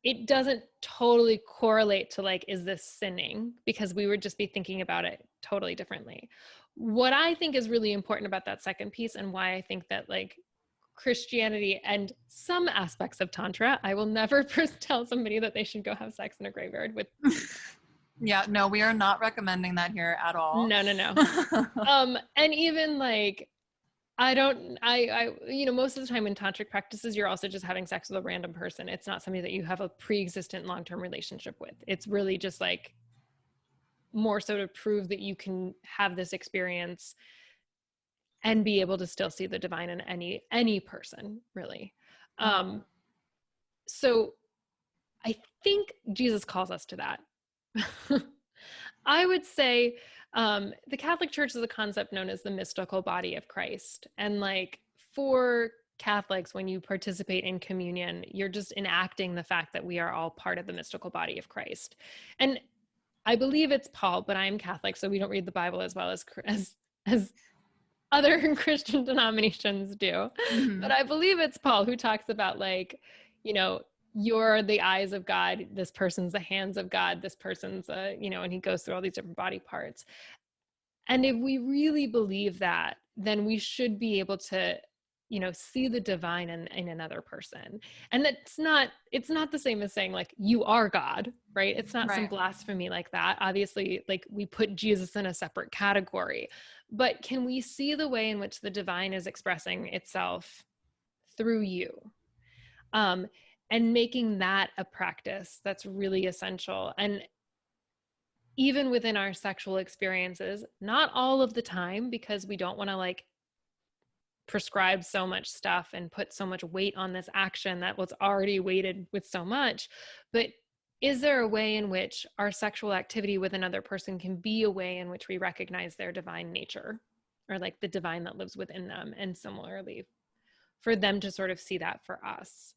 it doesn't totally correlate to like, is this sinning? Because we would just be thinking about it totally differently. What I think is really important about that second piece, and why I think that like Christianity and some aspects of Tantra, I will never tell somebody that they should go have sex in a graveyard with. Yeah, no, we are not recommending that here at all. No. And even like, most of the time in tantric practices, you're also just having sex with a random person. It's not somebody that you have a pre-existent long-term relationship with. It's really just like more so to prove that you can have this experience and be able to still see the divine in any person, really. So I think Jesus calls us to that. I would say the Catholic Church is a concept known as the mystical body of Christ. And like for Catholics, when you participate in communion, you're just enacting the fact that we are all part of the mystical body of Christ. And I believe it's Paul, but I am Catholic, so we don't read the Bible as well as other Christian denominations do. But I believe it's Paul who talks about like, you're the eyes of God, this person's the hands of God, this person's, and he goes through all these different body parts. And if we really believe that, then we should be able to, see the divine in another person. And it's not the same as saying like, you are God, right? It's not some blasphemy like that. Obviously, like we put Jesus in a separate category, but can we see the way in which the divine is expressing itself through you? And making that a practice that's really essential. And even within our sexual experiences, not all of the time, because we don't want to like prescribe so much stuff and put so much weight on this action that was already weighted with so much. But is there a way in which our sexual activity with another person can be a way in which we recognize their divine nature, or like the divine that lives within them? And similarly, for them to sort of see that for us.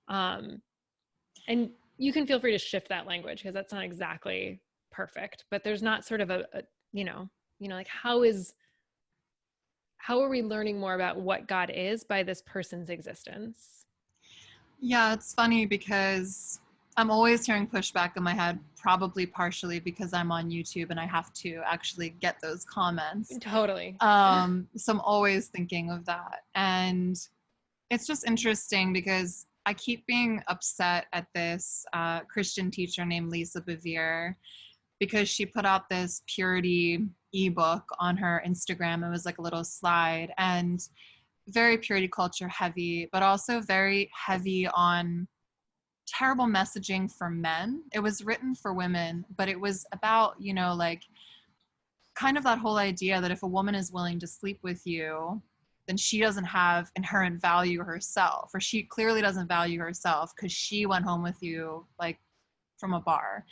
And you can feel free to shift that language because that's not exactly perfect, but there's not sort of like how are we learning more about what God is by this person's existence? Yeah, it's funny because I'm always hearing pushback in my head, probably partially because I'm on YouTube and I have to actually get those comments. Totally. So I'm always thinking of that. And it's just interesting because I keep being upset at this Christian teacher named Lisa Bevere, because she put out this purity ebook on her Instagram. It was like a little slide, and very purity culture heavy, but also very heavy on terrible messaging for men. It was written for women, but it was about, like kind of that whole idea that if a woman is willing to sleep with you, then she doesn't have inherent value herself, or she clearly doesn't value herself because she went home with you like from a bar.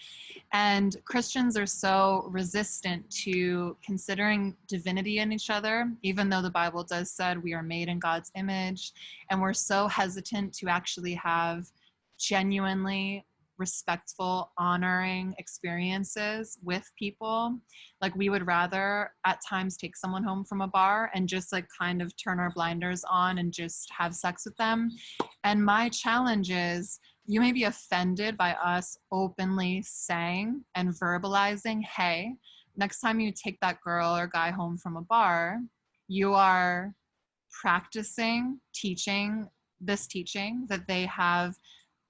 And Christians are so resistant to considering divinity in each other, even though the Bible does said we are made in God's image. And we're so hesitant to actually have genuinely respectful, honoring experiences with people. Like, we would rather at times take someone home from a bar and just like kind of turn our blinders on and just have sex with them. And my challenge is, you may be offended by us openly saying and verbalizing, hey, next time you take that girl or guy home from a bar, you are practicing teaching that they have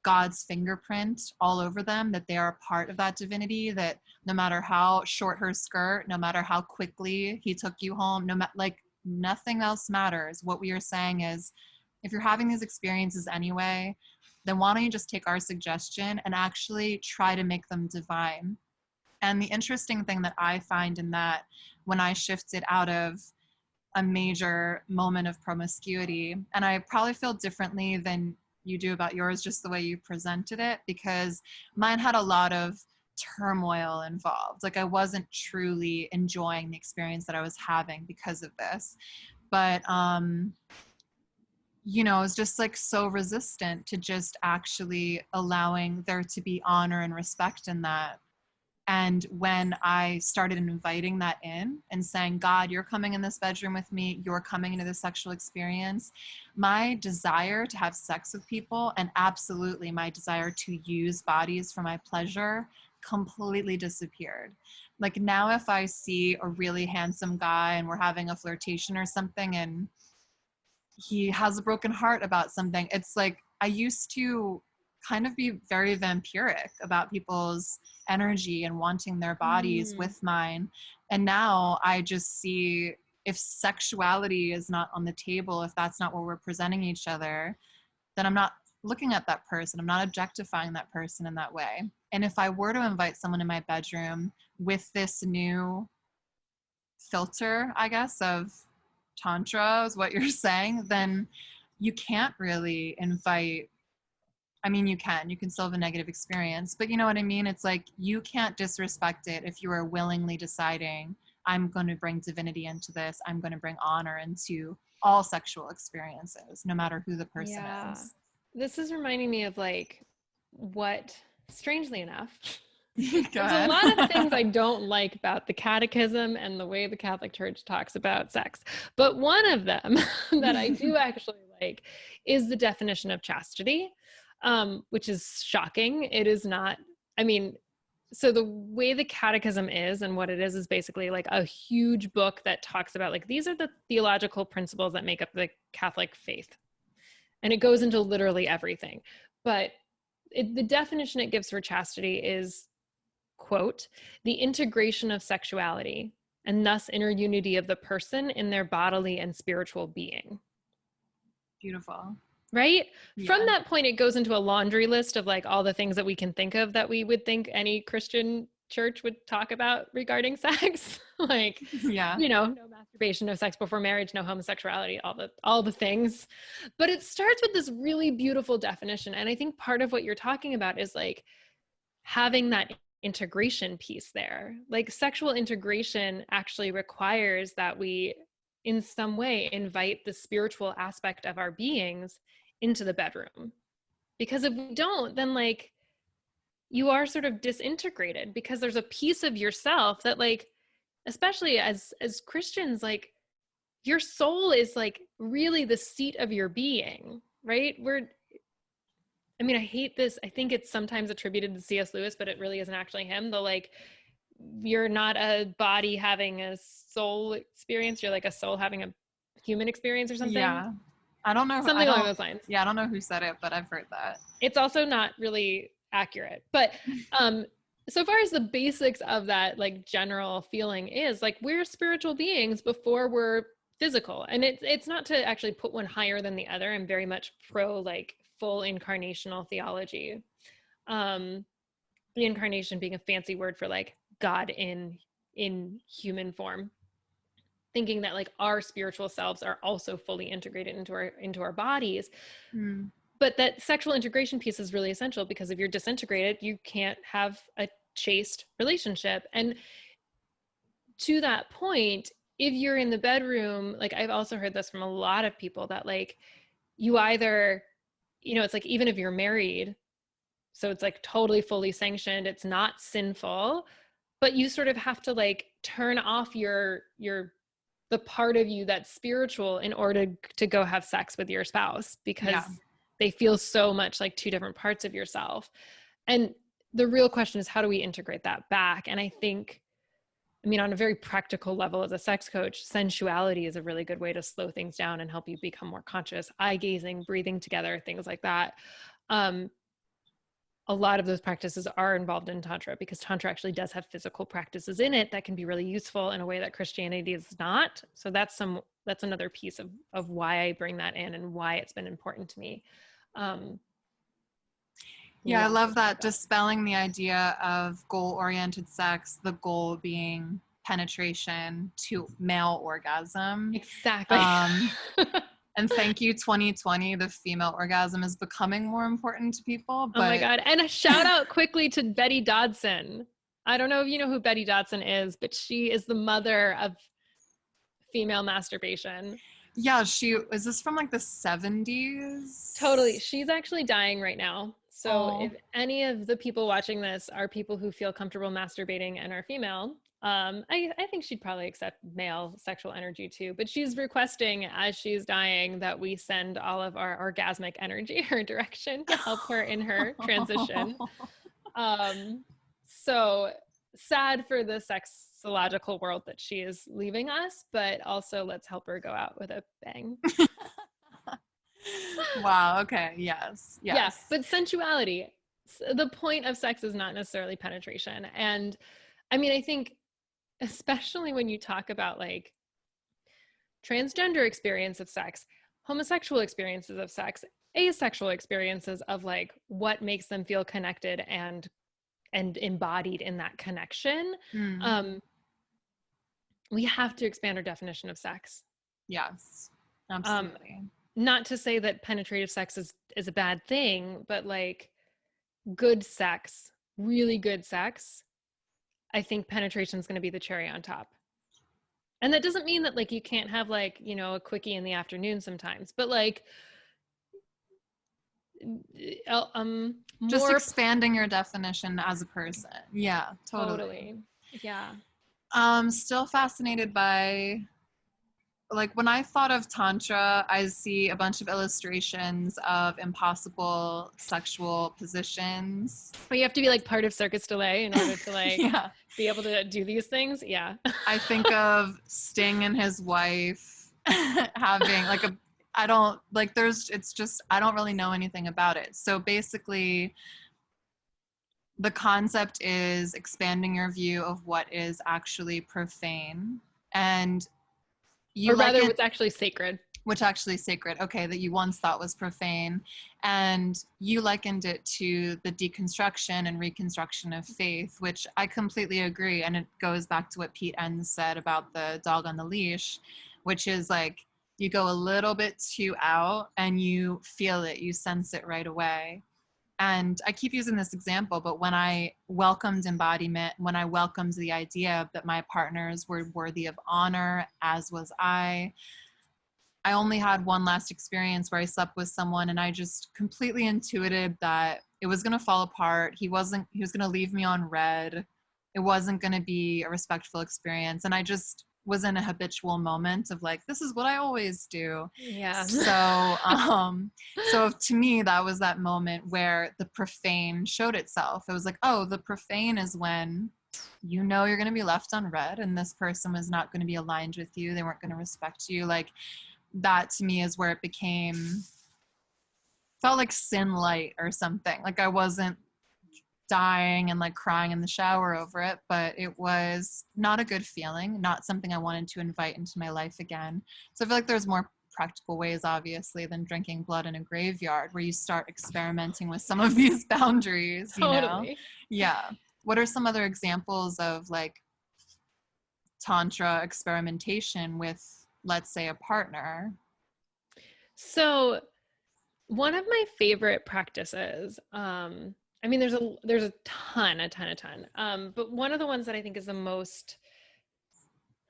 God's fingerprint all over them, that they are a part of that divinity, that no matter how short her skirt, no matter how quickly he took you home, nothing else matters. What we are saying is, if you're having these experiences anyway, then why don't you just take our suggestion and actually try to make them divine? And the interesting thing that I find in that, when I shifted out of a major moment of promiscuity, and I probably feel differently than you do about yours, just the way you presented it, because mine had a lot of turmoil involved. Like, I wasn't truly enjoying the experience that I was having because of this. But it's just like so resistant to just actually allowing there to be honor and respect in that. And when I started inviting that in and saying, God, you're coming in this bedroom with me, you're coming into this sexual experience, my desire to have sex with people, and absolutely my desire to use bodies for my pleasure, completely disappeared. Like, now if I see a really handsome guy and we're having a flirtation or something, and he has a broken heart about something, it's like I used to kind of be very vampiric about people's energy and wanting their bodies with mine. And now I just see, if sexuality is not on the table, if that's not what we're presenting each other, then I'm not looking at that person. I'm not objectifying that person in that way. And if I were to invite someone in my bedroom with this new filter, I guess, of Tantra is what you're saying, then you can't really invite. I mean, you can still have a negative experience, but you know what I mean? It's like, you can't disrespect it if you are willingly deciding, I'm going to bring divinity into this. I'm going to bring honor into all sexual experiences, no matter who the person is. This is reminding me of like what, strangely enough, Go there's a ahead. lot of things I don't like about the catechism and the way the Catholic Church talks about sex. But one of them that I do actually like is the definition of chastity, which is shocking. It is not, so the way the catechism is and what it is basically like a huge book that talks about like, these are the theological principles that make up the Catholic faith. And it goes into literally everything. But the definition it gives for chastity is, quote, the integration of sexuality and thus inner unity of the person in their bodily and spiritual being. Beautiful. Right? Yeah. From that point, it goes into a laundry list of like all the things that we can think of that we would think any Christian church would talk about regarding sex. Like, no masturbation, no sex before marriage, no homosexuality, all the things. But it starts with this really beautiful definition. And I think part of what you're talking about is like having that integration piece there. Like, sexual integration actually requires that we in some way invite the spiritual aspect of our beings into the bedroom. Because if we don't, then like you are sort of disintegrated, because there's a piece of yourself that, like, especially as Christians, like your soul is like really the seat of your being, right? I mean, I hate this. I think it's sometimes attributed to C.S. Lewis, but it really isn't actually him. The like, you're not a body having a soul experience. You're like a soul having a human experience or something. Yeah. I don't know. Something along those lines. Yeah, I don't know who said it, but I've heard that. It's also not really accurate. But so far as the basics of that like general feeling is like we're spiritual beings before we're physical. And it's not to actually put one higher than the other. I'm very much pro like full incarnational theology. Reincarnation being a fancy word for like God in human form, thinking that like our spiritual selves are also fully integrated into our bodies. But that sexual integration piece is really essential, because if you're disintegrated, you can't have a chaste relationship. And to that point, if you're in the bedroom, like I've also heard this from a lot of people, that like you either, you know, it's like even if you're married, so it's like totally fully sanctioned, it's not sinful, but you sort of have to like turn off the part of you that's spiritual in order to go have sex with your spouse, because they feel so much like two different parts of yourself. And the real question is, how do we integrate that back? And I think, I mean, on a very practical level, as a sex coach, sensuality is a really good way to slow things down and help you become more conscious. Eye gazing, breathing together, things like that. A lot of those practices are involved in Tantra, because Tantra actually does have physical practices in it that can be really useful in a way that Christianity is not. So that's another piece of why I bring that in and why it's been important to me. I love that, dispelling the idea of goal-oriented sex, the goal being penetration to male orgasm. Exactly. And thank you, 2020, the female orgasm is becoming more important to people. But... Oh my God. And a shout out quickly to Betty Dodson. I don't know if you know who Betty Dodson is, but she is the mother of female masturbation. Yeah, is this from like the 70s? Totally. She's actually dying right now. So if any of the people watching this are people who feel comfortable masturbating and are female, I think she'd probably accept male sexual energy too, but she's requesting as she's dying that we send all of our orgasmic energy her direction to help her in her transition. So sad for the sexological world that she is leaving us, but also let's help her go out with a bang. Wow. Okay. Yes. Yeah. But sensuality, the point of sex is not necessarily penetration. And I mean, I think especially when you talk about like transgender experience of sex, homosexual experiences of sex, asexual experiences of like what makes them feel connected and embodied in that connection. We have to expand our definition of sex. Yes, absolutely. Not to say that penetrative sex is a bad thing, but like good sex, really good sex, I think penetration is going to be the cherry on top. And that doesn't mean that like you can't have like, you know, a quickie in the afternoon sometimes, but like just expanding your definition as a person. Yeah, totally. Yeah. Still fascinated by, like, when I thought of Tantra, I see a bunch of illustrations of impossible sexual positions. But you have to be like part of Circus Delay in order to like be able to do these things. Yeah. I think of Sting and his wife having like I don't really know anything about it. So basically the concept is expanding your view of what is actually profane, and what's actually sacred. Which actually sacred, okay, that you once thought was profane. And you likened it to the deconstruction and reconstruction of faith, which I completely agree. And it goes back to what Pete Enns said about the dog on the leash, which is like, you go a little bit too out and you feel it, you sense it right away. And I keep using this example, but when I welcomed embodiment, when I welcomed the idea that my partners were worthy of honor, as was I only had one last experience where I slept with someone and I just completely intuited that it was going to fall apart. He was going to leave me on red. It wasn't going to be a respectful experience. And I just was in a habitual moment of like, this is what I always do. Yeah. So to me, that was that moment where the profane showed itself. It was like, oh, the profane is when you know you're going to be left unread and this person was not going to be aligned with you. They weren't going to respect you. Like that to me is where it felt like sin light or something. Like I wasn't dying and like crying in the shower over it, but it was not a good feeling, not something I wanted to invite into my life again. So I feel like there's more practical ways, obviously, than drinking blood in a graveyard, where you start experimenting with some of these boundaries, you know? Totally. Yeah. What are some other examples of like Tantra experimentation with, let's say, a partner? So one of my favorite practices, I mean, there's a ton. But one of the ones that I think is the most,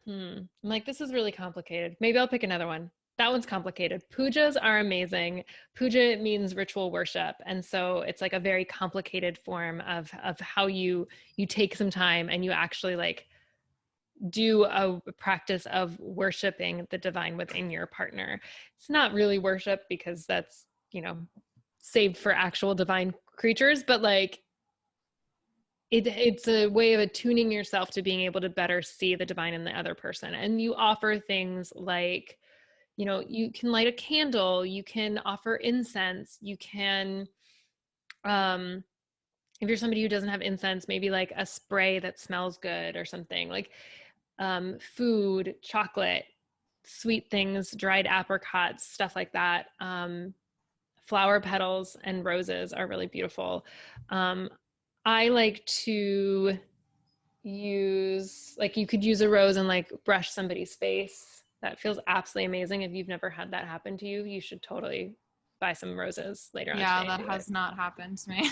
I'm like, this is really complicated. Maybe I'll pick another one. That one's complicated. Pujas are amazing. Puja means ritual worship. And so it's like a very complicated form of how you take some time and you actually like do a practice of worshiping the divine within your partner. It's not really worship because that's, saved for actual divine creatures, but like it's a way of attuning yourself to being able to better see the divine in the other person. And you offer things like, you can light a candle, you can offer incense, you can, if you're somebody who doesn't have incense, maybe like a spray that smells good or something, like food, chocolate, sweet things, dried apricots, stuff like that. Flower petals and roses are really beautiful. I like to use, like, you could use a rose and like brush somebody's face. That feels absolutely amazing. If you've never had that happen to you, you should totally buy some roses later on. Yeah, that has not happened to me.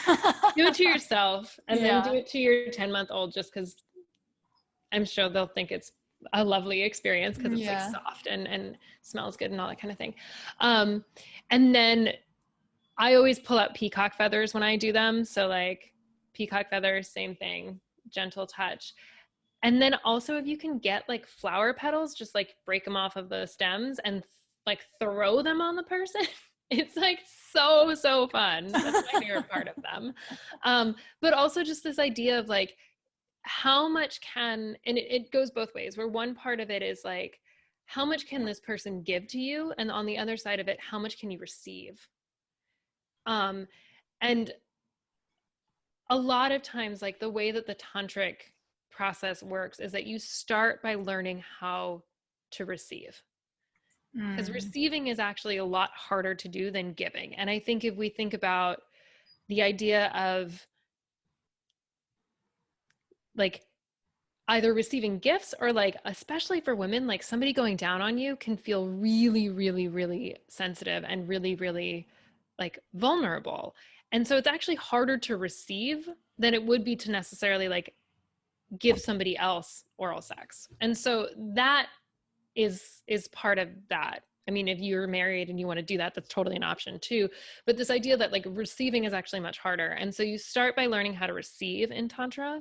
Do it to yourself and then do it to your 10-month-old, just because I'm sure they'll think it's a lovely experience because it's like soft and smells good and all that kind of thing. And then I always pull out peacock feathers when I do them. So like peacock feathers, same thing, gentle touch. And then also if you can get like flower petals, just like break them off of the stems and like throw them on the person. It's like so fun. That's my favorite part of them. But also just this idea of like, how much can, and it goes both ways, where one part of it is like, how much can this person give to you? And on the other side of it, how much can you receive? And a lot of times, like the way that the tantric process works is that you start by learning how to receive. Because receiving is actually a lot harder to do than giving. And I think if we think about the idea of like either receiving gifts or like, especially for women, like somebody going down on you can feel really sensitive and really like vulnerable. And so it's actually harder to receive than it would be to necessarily like give somebody else oral sex. And so that is part of that. I mean, if you're married and you want to do that, that's totally an option too. But this idea that like receiving is actually much harder. And so you start by learning how to receive in Tantra.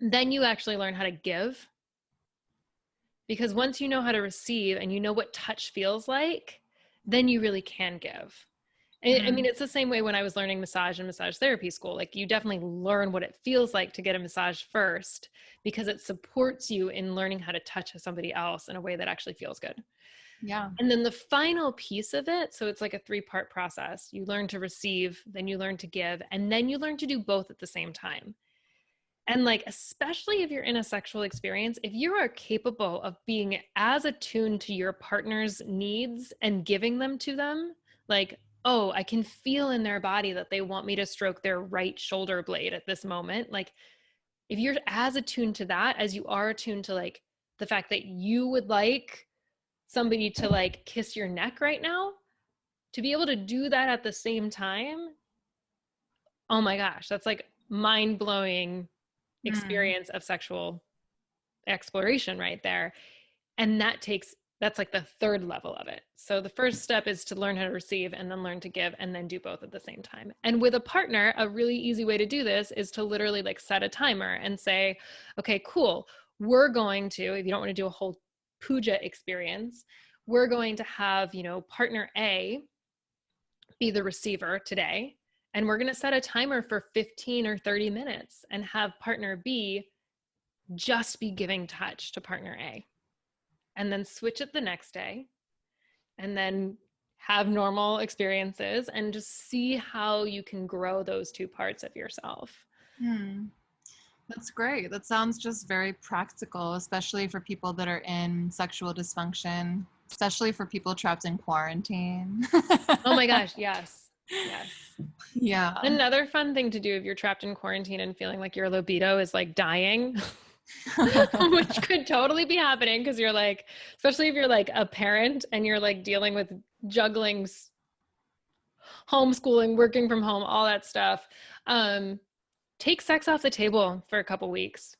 Then you actually learn how to give. Because once you know how to receive and you know what touch feels like, then you really can give. I mean, it's the same way when I was learning massage in massage therapy school. Like you definitely learn what it feels like to get a massage first, because it supports you in learning how to touch somebody else in a way that actually feels good. Yeah. And then the final piece of it, so it's like a 3-part process. You learn to receive, then you learn to give, and then you learn to do both at the same time. And like, especially if you're in a sexual experience, if you are capable of being as attuned to your partner's needs and giving them to them, like, oh, I can feel in their body that they want me to stroke their right shoulder blade at this moment. Like, if you're as attuned to that as you are attuned to like the fact that you would like somebody to like kiss your neck right now, to be able to do that at the same time, oh my gosh, that's like mind-blowing experience of sexual exploration right there. And that's like the 3rd level of it. So the first step is to learn how to receive and then learn to give and then do both at the same time. And with a partner, a really easy way to do this is to literally like set a timer and say, okay, cool. we're going to, if you don't want to do a whole puja experience, we're going to have, you know, partner A be the receiver today. And we're going to set a timer for 15 or 30 minutes and have partner B just be giving touch to partner A. And then switch it the next day. And then have normal experiences and just see how you can grow those two parts of yourself. That's great. That sounds just very practical, especially for people that are in sexual dysfunction, especially for people trapped in quarantine. Oh my gosh, yes. Yes. Yeah. Another fun thing to do if you're trapped in quarantine and feeling like your libido is like dying, which could totally be happening because you're like, especially if you're like a parent and you're like dealing with juggling, homeschooling, working from home, all that stuff. Take sex off the table for a couple weeks.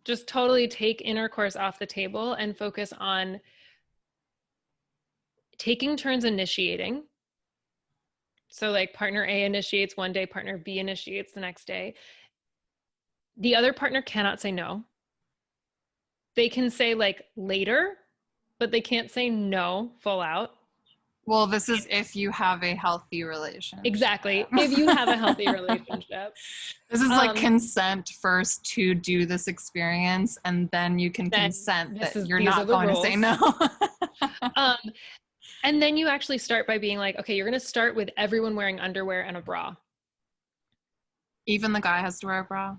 Just totally take intercourse off the table and focus on taking turns initiating. So like partner A initiates one day, partner B initiates the next day. The other partner cannot say no. They can say like later, but they can't say no full out. Well, this is if you have a healthy relationship. Exactly. If you have a healthy relationship. This is like consent first to do this experience, and then you can consent that you're not going to say no. And then you actually start by being like, okay, you're going to start with everyone wearing underwear and a bra. Even the guy has to wear a bra?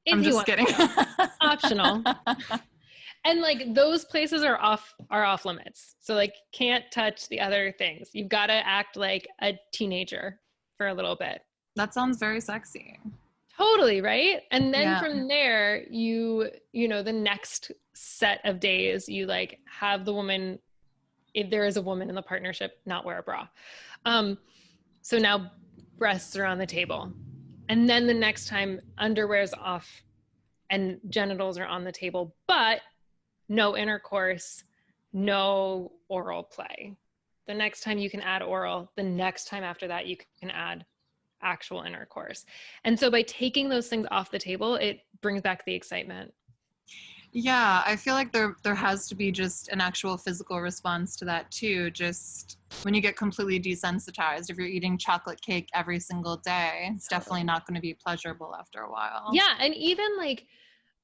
I'm just kidding. Optional. And like those places are off limits. So like can't touch the other things. You've got to act like a teenager for a little bit. That sounds very sexy. Totally, right? And then from there, you know, the next set of days, you like have the woman, if there is a woman in the partnership, not wear a bra. So now breasts are on the table. And then the next time underwear's off and genitals are on the table, but no intercourse, no oral play. The next time you can add oral, the next time after that, you can add actual intercourse. And so by taking those things off the table, it brings back the excitement. Yeah, I feel like there has to be just an actual physical response to that too. Just when you get completely desensitized, if you're eating chocolate cake every single day, it's definitely not going to be pleasurable after a while. Yeah, and even like,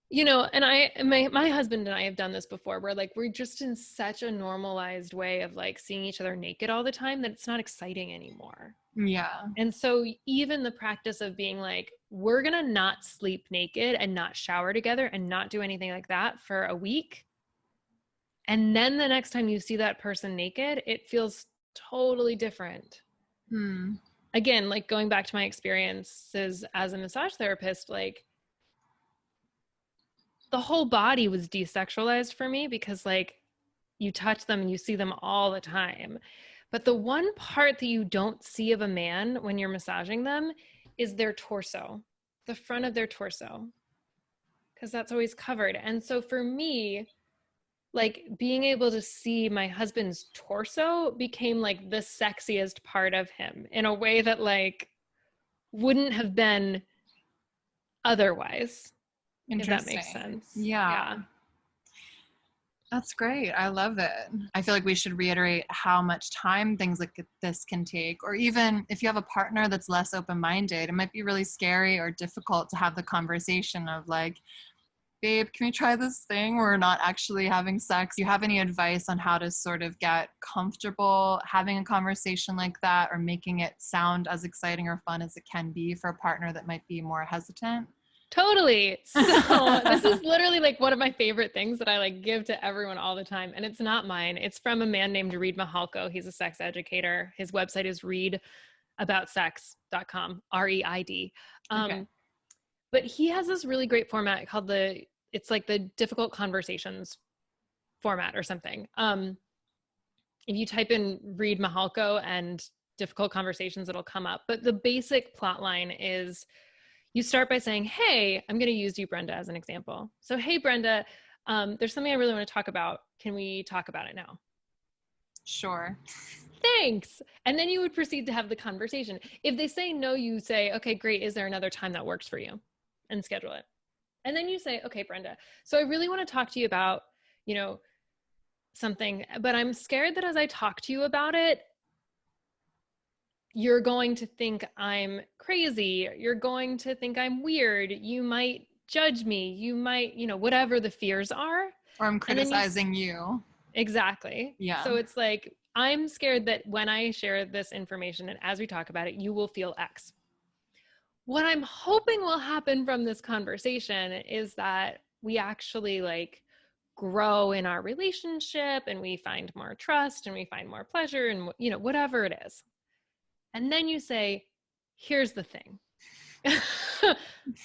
you know, and my husband and I have done this before where like we're just in such a normalized way of like seeing each other naked all the time that it's not exciting anymore. Yeah. And so even the practice of being like, we're going to not sleep naked and not shower together and not do anything like that for a week. And then the next time you see that person naked, it feels totally different. Again, like going back to my experiences as a massage therapist, like the whole body was desexualized for me because like you touch them and you see them all the time. But the one part that you don't see of a man when you're massaging them is their torso, the front of their torso, because that's always covered. And so for me, like being able to see my husband's torso became like the sexiest part of him in a way that like wouldn't have been otherwise, if that makes sense. Yeah. That's great. I love it. I feel like we should reiterate how much time things like this can take, or even if you have a partner that's less open-minded, it might be really scary or difficult to have the conversation of like, babe, can we try this thing? We're not actually having sex. Do you have any advice on how to sort of get comfortable having a conversation like that, or making it sound as exciting or fun as it can be for a partner that might be more hesitant? Totally. So this is literally like one of my favorite things that I like give to everyone all the time. And it's not mine. It's from a man named Reed Mahalko. He's a sex educator. His website is readaboutsex.com, REID. But he has this really great format called it's like the difficult conversations format or something. If you type in Reed Mahalko and difficult conversations, it'll come up. But the basic plot line is, you start by saying, hey, I'm going to use you, Brenda, as an example. So, hey, Brenda, there's something I really want to talk about. Can we talk about it now? Sure. Thanks. And then you would proceed to have the conversation. If they say no, you say, okay, great. Is there another time that works for you? And schedule it. And then you say, okay, Brenda, so I really want to talk to you about, you know, something, but I'm scared that as I talk to you about it, you're going to think I'm crazy. You're going to think I'm weird. You might judge me. You might, you know, whatever the fears are. Or I'm And then criticizing you. Exactly. Yeah. So it's like, I'm scared that when I share this information and as we talk about it, you will feel X. What I'm hoping will happen from this conversation is that we actually like grow in our relationship and we find more trust and we find more pleasure and, you know, whatever it is. And then you say, here's the thing.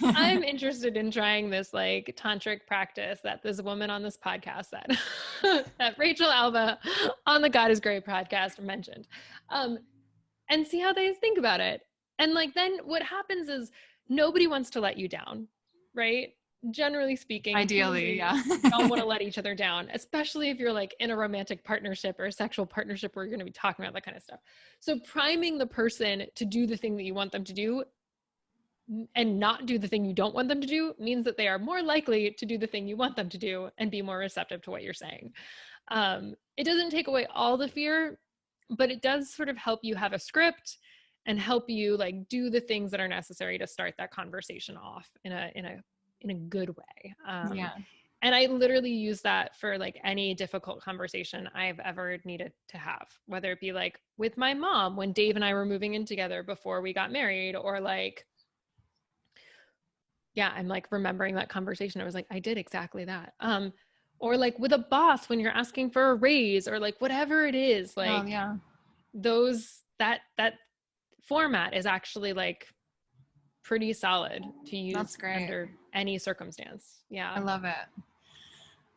I'm interested in trying this like tantric practice that this woman on this podcast that Rachel Alba on the God is Great podcast mentioned, and see how they think about it. And like, then what happens is nobody wants to let you down, right? Generally speaking, Ideally, yeah. don't want to let each other down, especially if you're like in a romantic partnership or a sexual partnership where you're going to be talking about that kind of stuff. So priming the person to do the thing that you want them to do and not do the thing you don't want them to do means that they are more likely to do the thing you want them to do and be more receptive to what you're saying. It doesn't take away all the fear, but it does sort of help you have a script and help you like do the things that are necessary to start that conversation off in a good way. Yeah. And I literally use that for like any difficult conversation I've ever needed to have, whether it be like with my mom when Dave and I were moving in together before we got married, or like, yeah, I'm like remembering that conversation. I was like, I did exactly that. Or like with a boss when you're asking for a raise, or like whatever it is, like that format is actually like pretty solid to use under any circumstance. Yeah. I love it.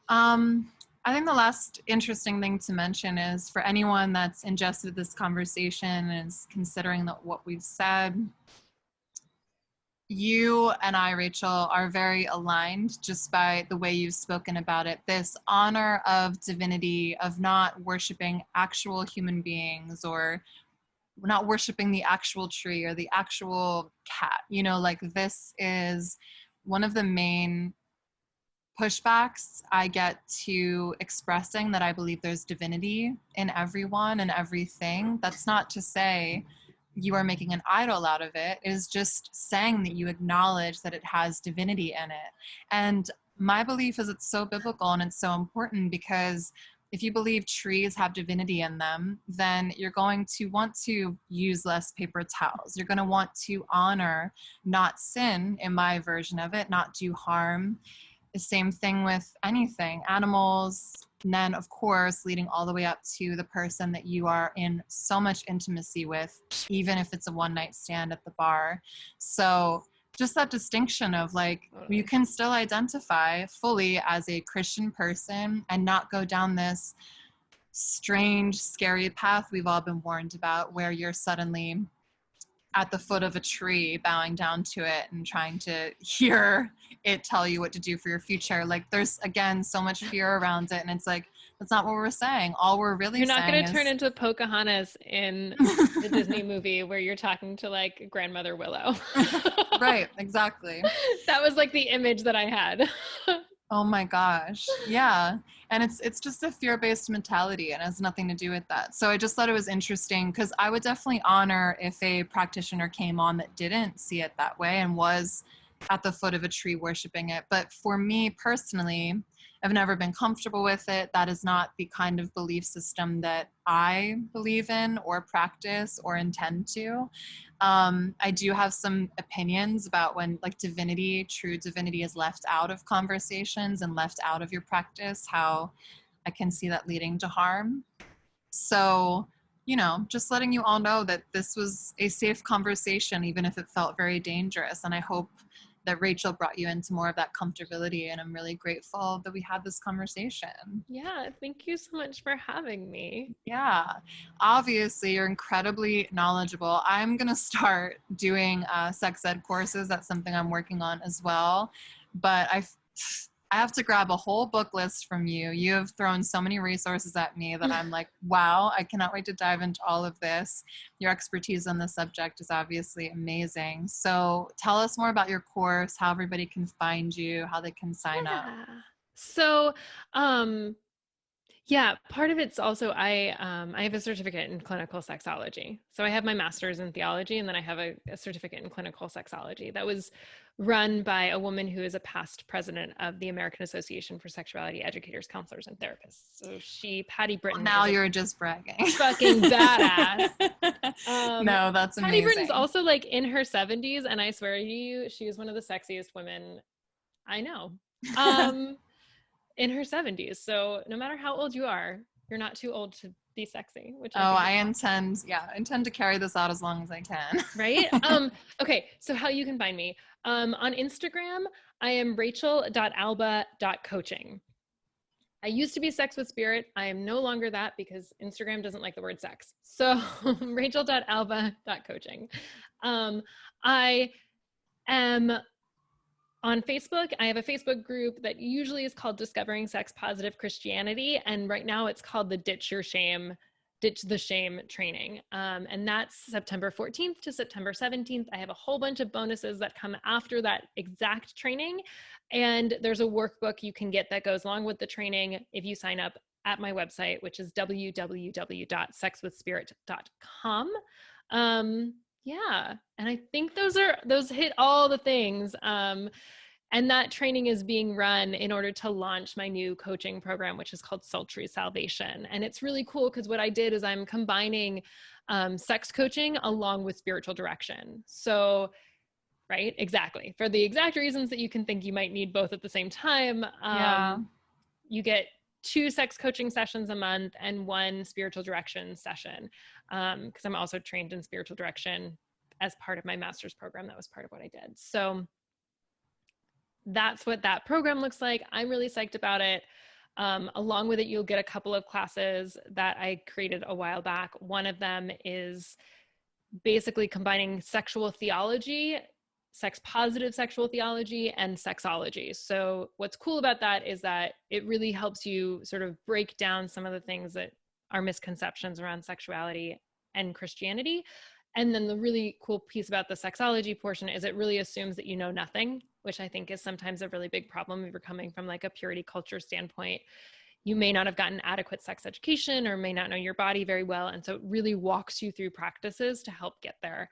I think the last interesting thing to mention is for anyone that's ingested this conversation and is considering that what we've said, you and I, Rachel, are very aligned just by the way you've spoken about it. This honor of divinity, of not worshiping actual human beings or not worshiping the actual tree or the actual cat. You know, like this is one of the main pushbacks I get to expressing that I believe there's divinity in everyone and everything. That's not to say you are making an idol out of it. It is just saying that you acknowledge that it has divinity in it. And my belief is it's so biblical and it's so important, because if you believe trees have divinity in them, then you're going to want to use less paper towels. You're going to want to honor, not sin, in my version of it, not do harm. The same thing with anything, animals, and then of course leading all the way up to the person that you are in so much intimacy with, even if it's a one-night stand at the bar. So just that distinction of like, you can still identify fully as a Christian person and not go down this strange, scary path we've all been warned about, where you're suddenly at the foot of a tree, bowing down to it and trying to hear it tell you what to do for your future. Like there's, again, so much fear around it. And it's like, that's not what we're saying. All we're really saying is... You're not going to turn into Pocahontas in the Disney movie where you're talking to like grandmother Willow. Right, exactly. That was like the image that I had. Oh my gosh. Yeah. And it's just a fear-based mentality and has nothing to do with that. So I just thought it was interesting, because I would definitely honor if a practitioner came on that didn't see it that way and was at the foot of a tree worshiping it. But for me personally, I've never been comfortable with it. That is not the kind of belief system that I believe in or practice or intend to. I do have some opinions about when like divinity, true divinity, is left out of conversations and left out of your practice, how I can see that leading to harm. So, you know, just letting you all know that this was a safe conversation, even if it felt very dangerous. And I hope that Rachel brought you into more of that comfortability. And I'm really grateful that we had this conversation. Yeah, thank you so much for having me. Yeah, obviously you're incredibly knowledgeable. I'm going to start doing sex ed courses. That's something I'm working on as well. But I have to grab a whole book list from you. You have thrown so many resources at me that I'm like, wow, I cannot wait to dive into all of this. Your expertise on the subject is obviously amazing. So tell us more about your course, how everybody can find you, how they can sign up. So, yeah, part of it's also I have a certificate in clinical sexology. So I have my master's in theology, and then I have a certificate in clinical sexology that was run by a woman who is a past president of the American Association for Sexuality Educators, Counselors, and Therapists. So Patty Britton. Well, now you're just bragging. Fucking badass. No, that's amazing. Patty Britton's also like in her 70s, and I swear to you, she is one of the sexiest women I know. In her 70s. So no matter how old you are, you're not too old to be sexy, which I intend to carry this out as long as I can. Right? Okay, so how you can find me. On Instagram, I am rachel.alba.coaching. I used to be Sex with Spirit. I am no longer that because Instagram doesn't like the word sex. So rachel.alba.coaching. I am on Facebook. I have a Facebook group that usually is called Discovering Sex Positive Christianity. And right now it's called the Ditch the Shame training. And that's September 14th to September 17th. I have a whole bunch of bonuses that come after that exact training. And there's a workbook you can get that goes along with the training if you sign up at my website, which is www.sexwithspirit.com. Yeah. And I think those hit all the things. And that training is being run in order to launch my new coaching program, which is called Sultry Salvation. And it's really cool because what I did is I'm combining sex coaching along with spiritual direction. So, right, exactly. For the exact reasons that you can think you might need both at the same time. You get 2 sex coaching sessions a month and 1 spiritual direction session. Because I'm also trained in spiritual direction as part of my master's program. That was part of what I did. So that's what that program looks like. I'm really psyched about it. Along with it, you'll get a couple of classes that I created a while back. One of them is basically combining sexual theology, sex positive sexual theology, and sexology. So what's cool about that is that it really helps you sort of break down some of the things that are misconceptions around sexuality and Christianity. And then the really cool piece about the sexology portion is it really assumes that you know nothing, which I think is sometimes a really big problem if you're coming from like a purity culture standpoint. You may not have gotten adequate sex education or may not know your body very well. And so it really walks you through practices to help get there.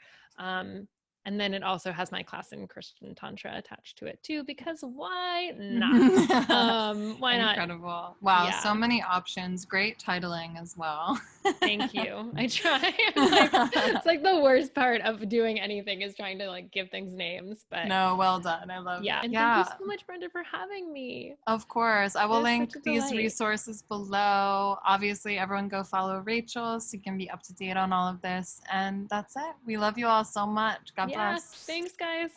And then it also has my class in Christian Tantra attached to it too, because why not? Why not? Incredible. Wow. Yeah. So many options. Great titling as well. Thank you. I try. It's like the worst part of doing anything is trying to like give things names, but no, well done. I love it. And thank you so much, Brenda, for having me. Of course. I will link these resources below. Obviously, everyone go follow Rachel so you can be up to date on all of this. And that's it. We love you all so much. God bless. Thanks, guys.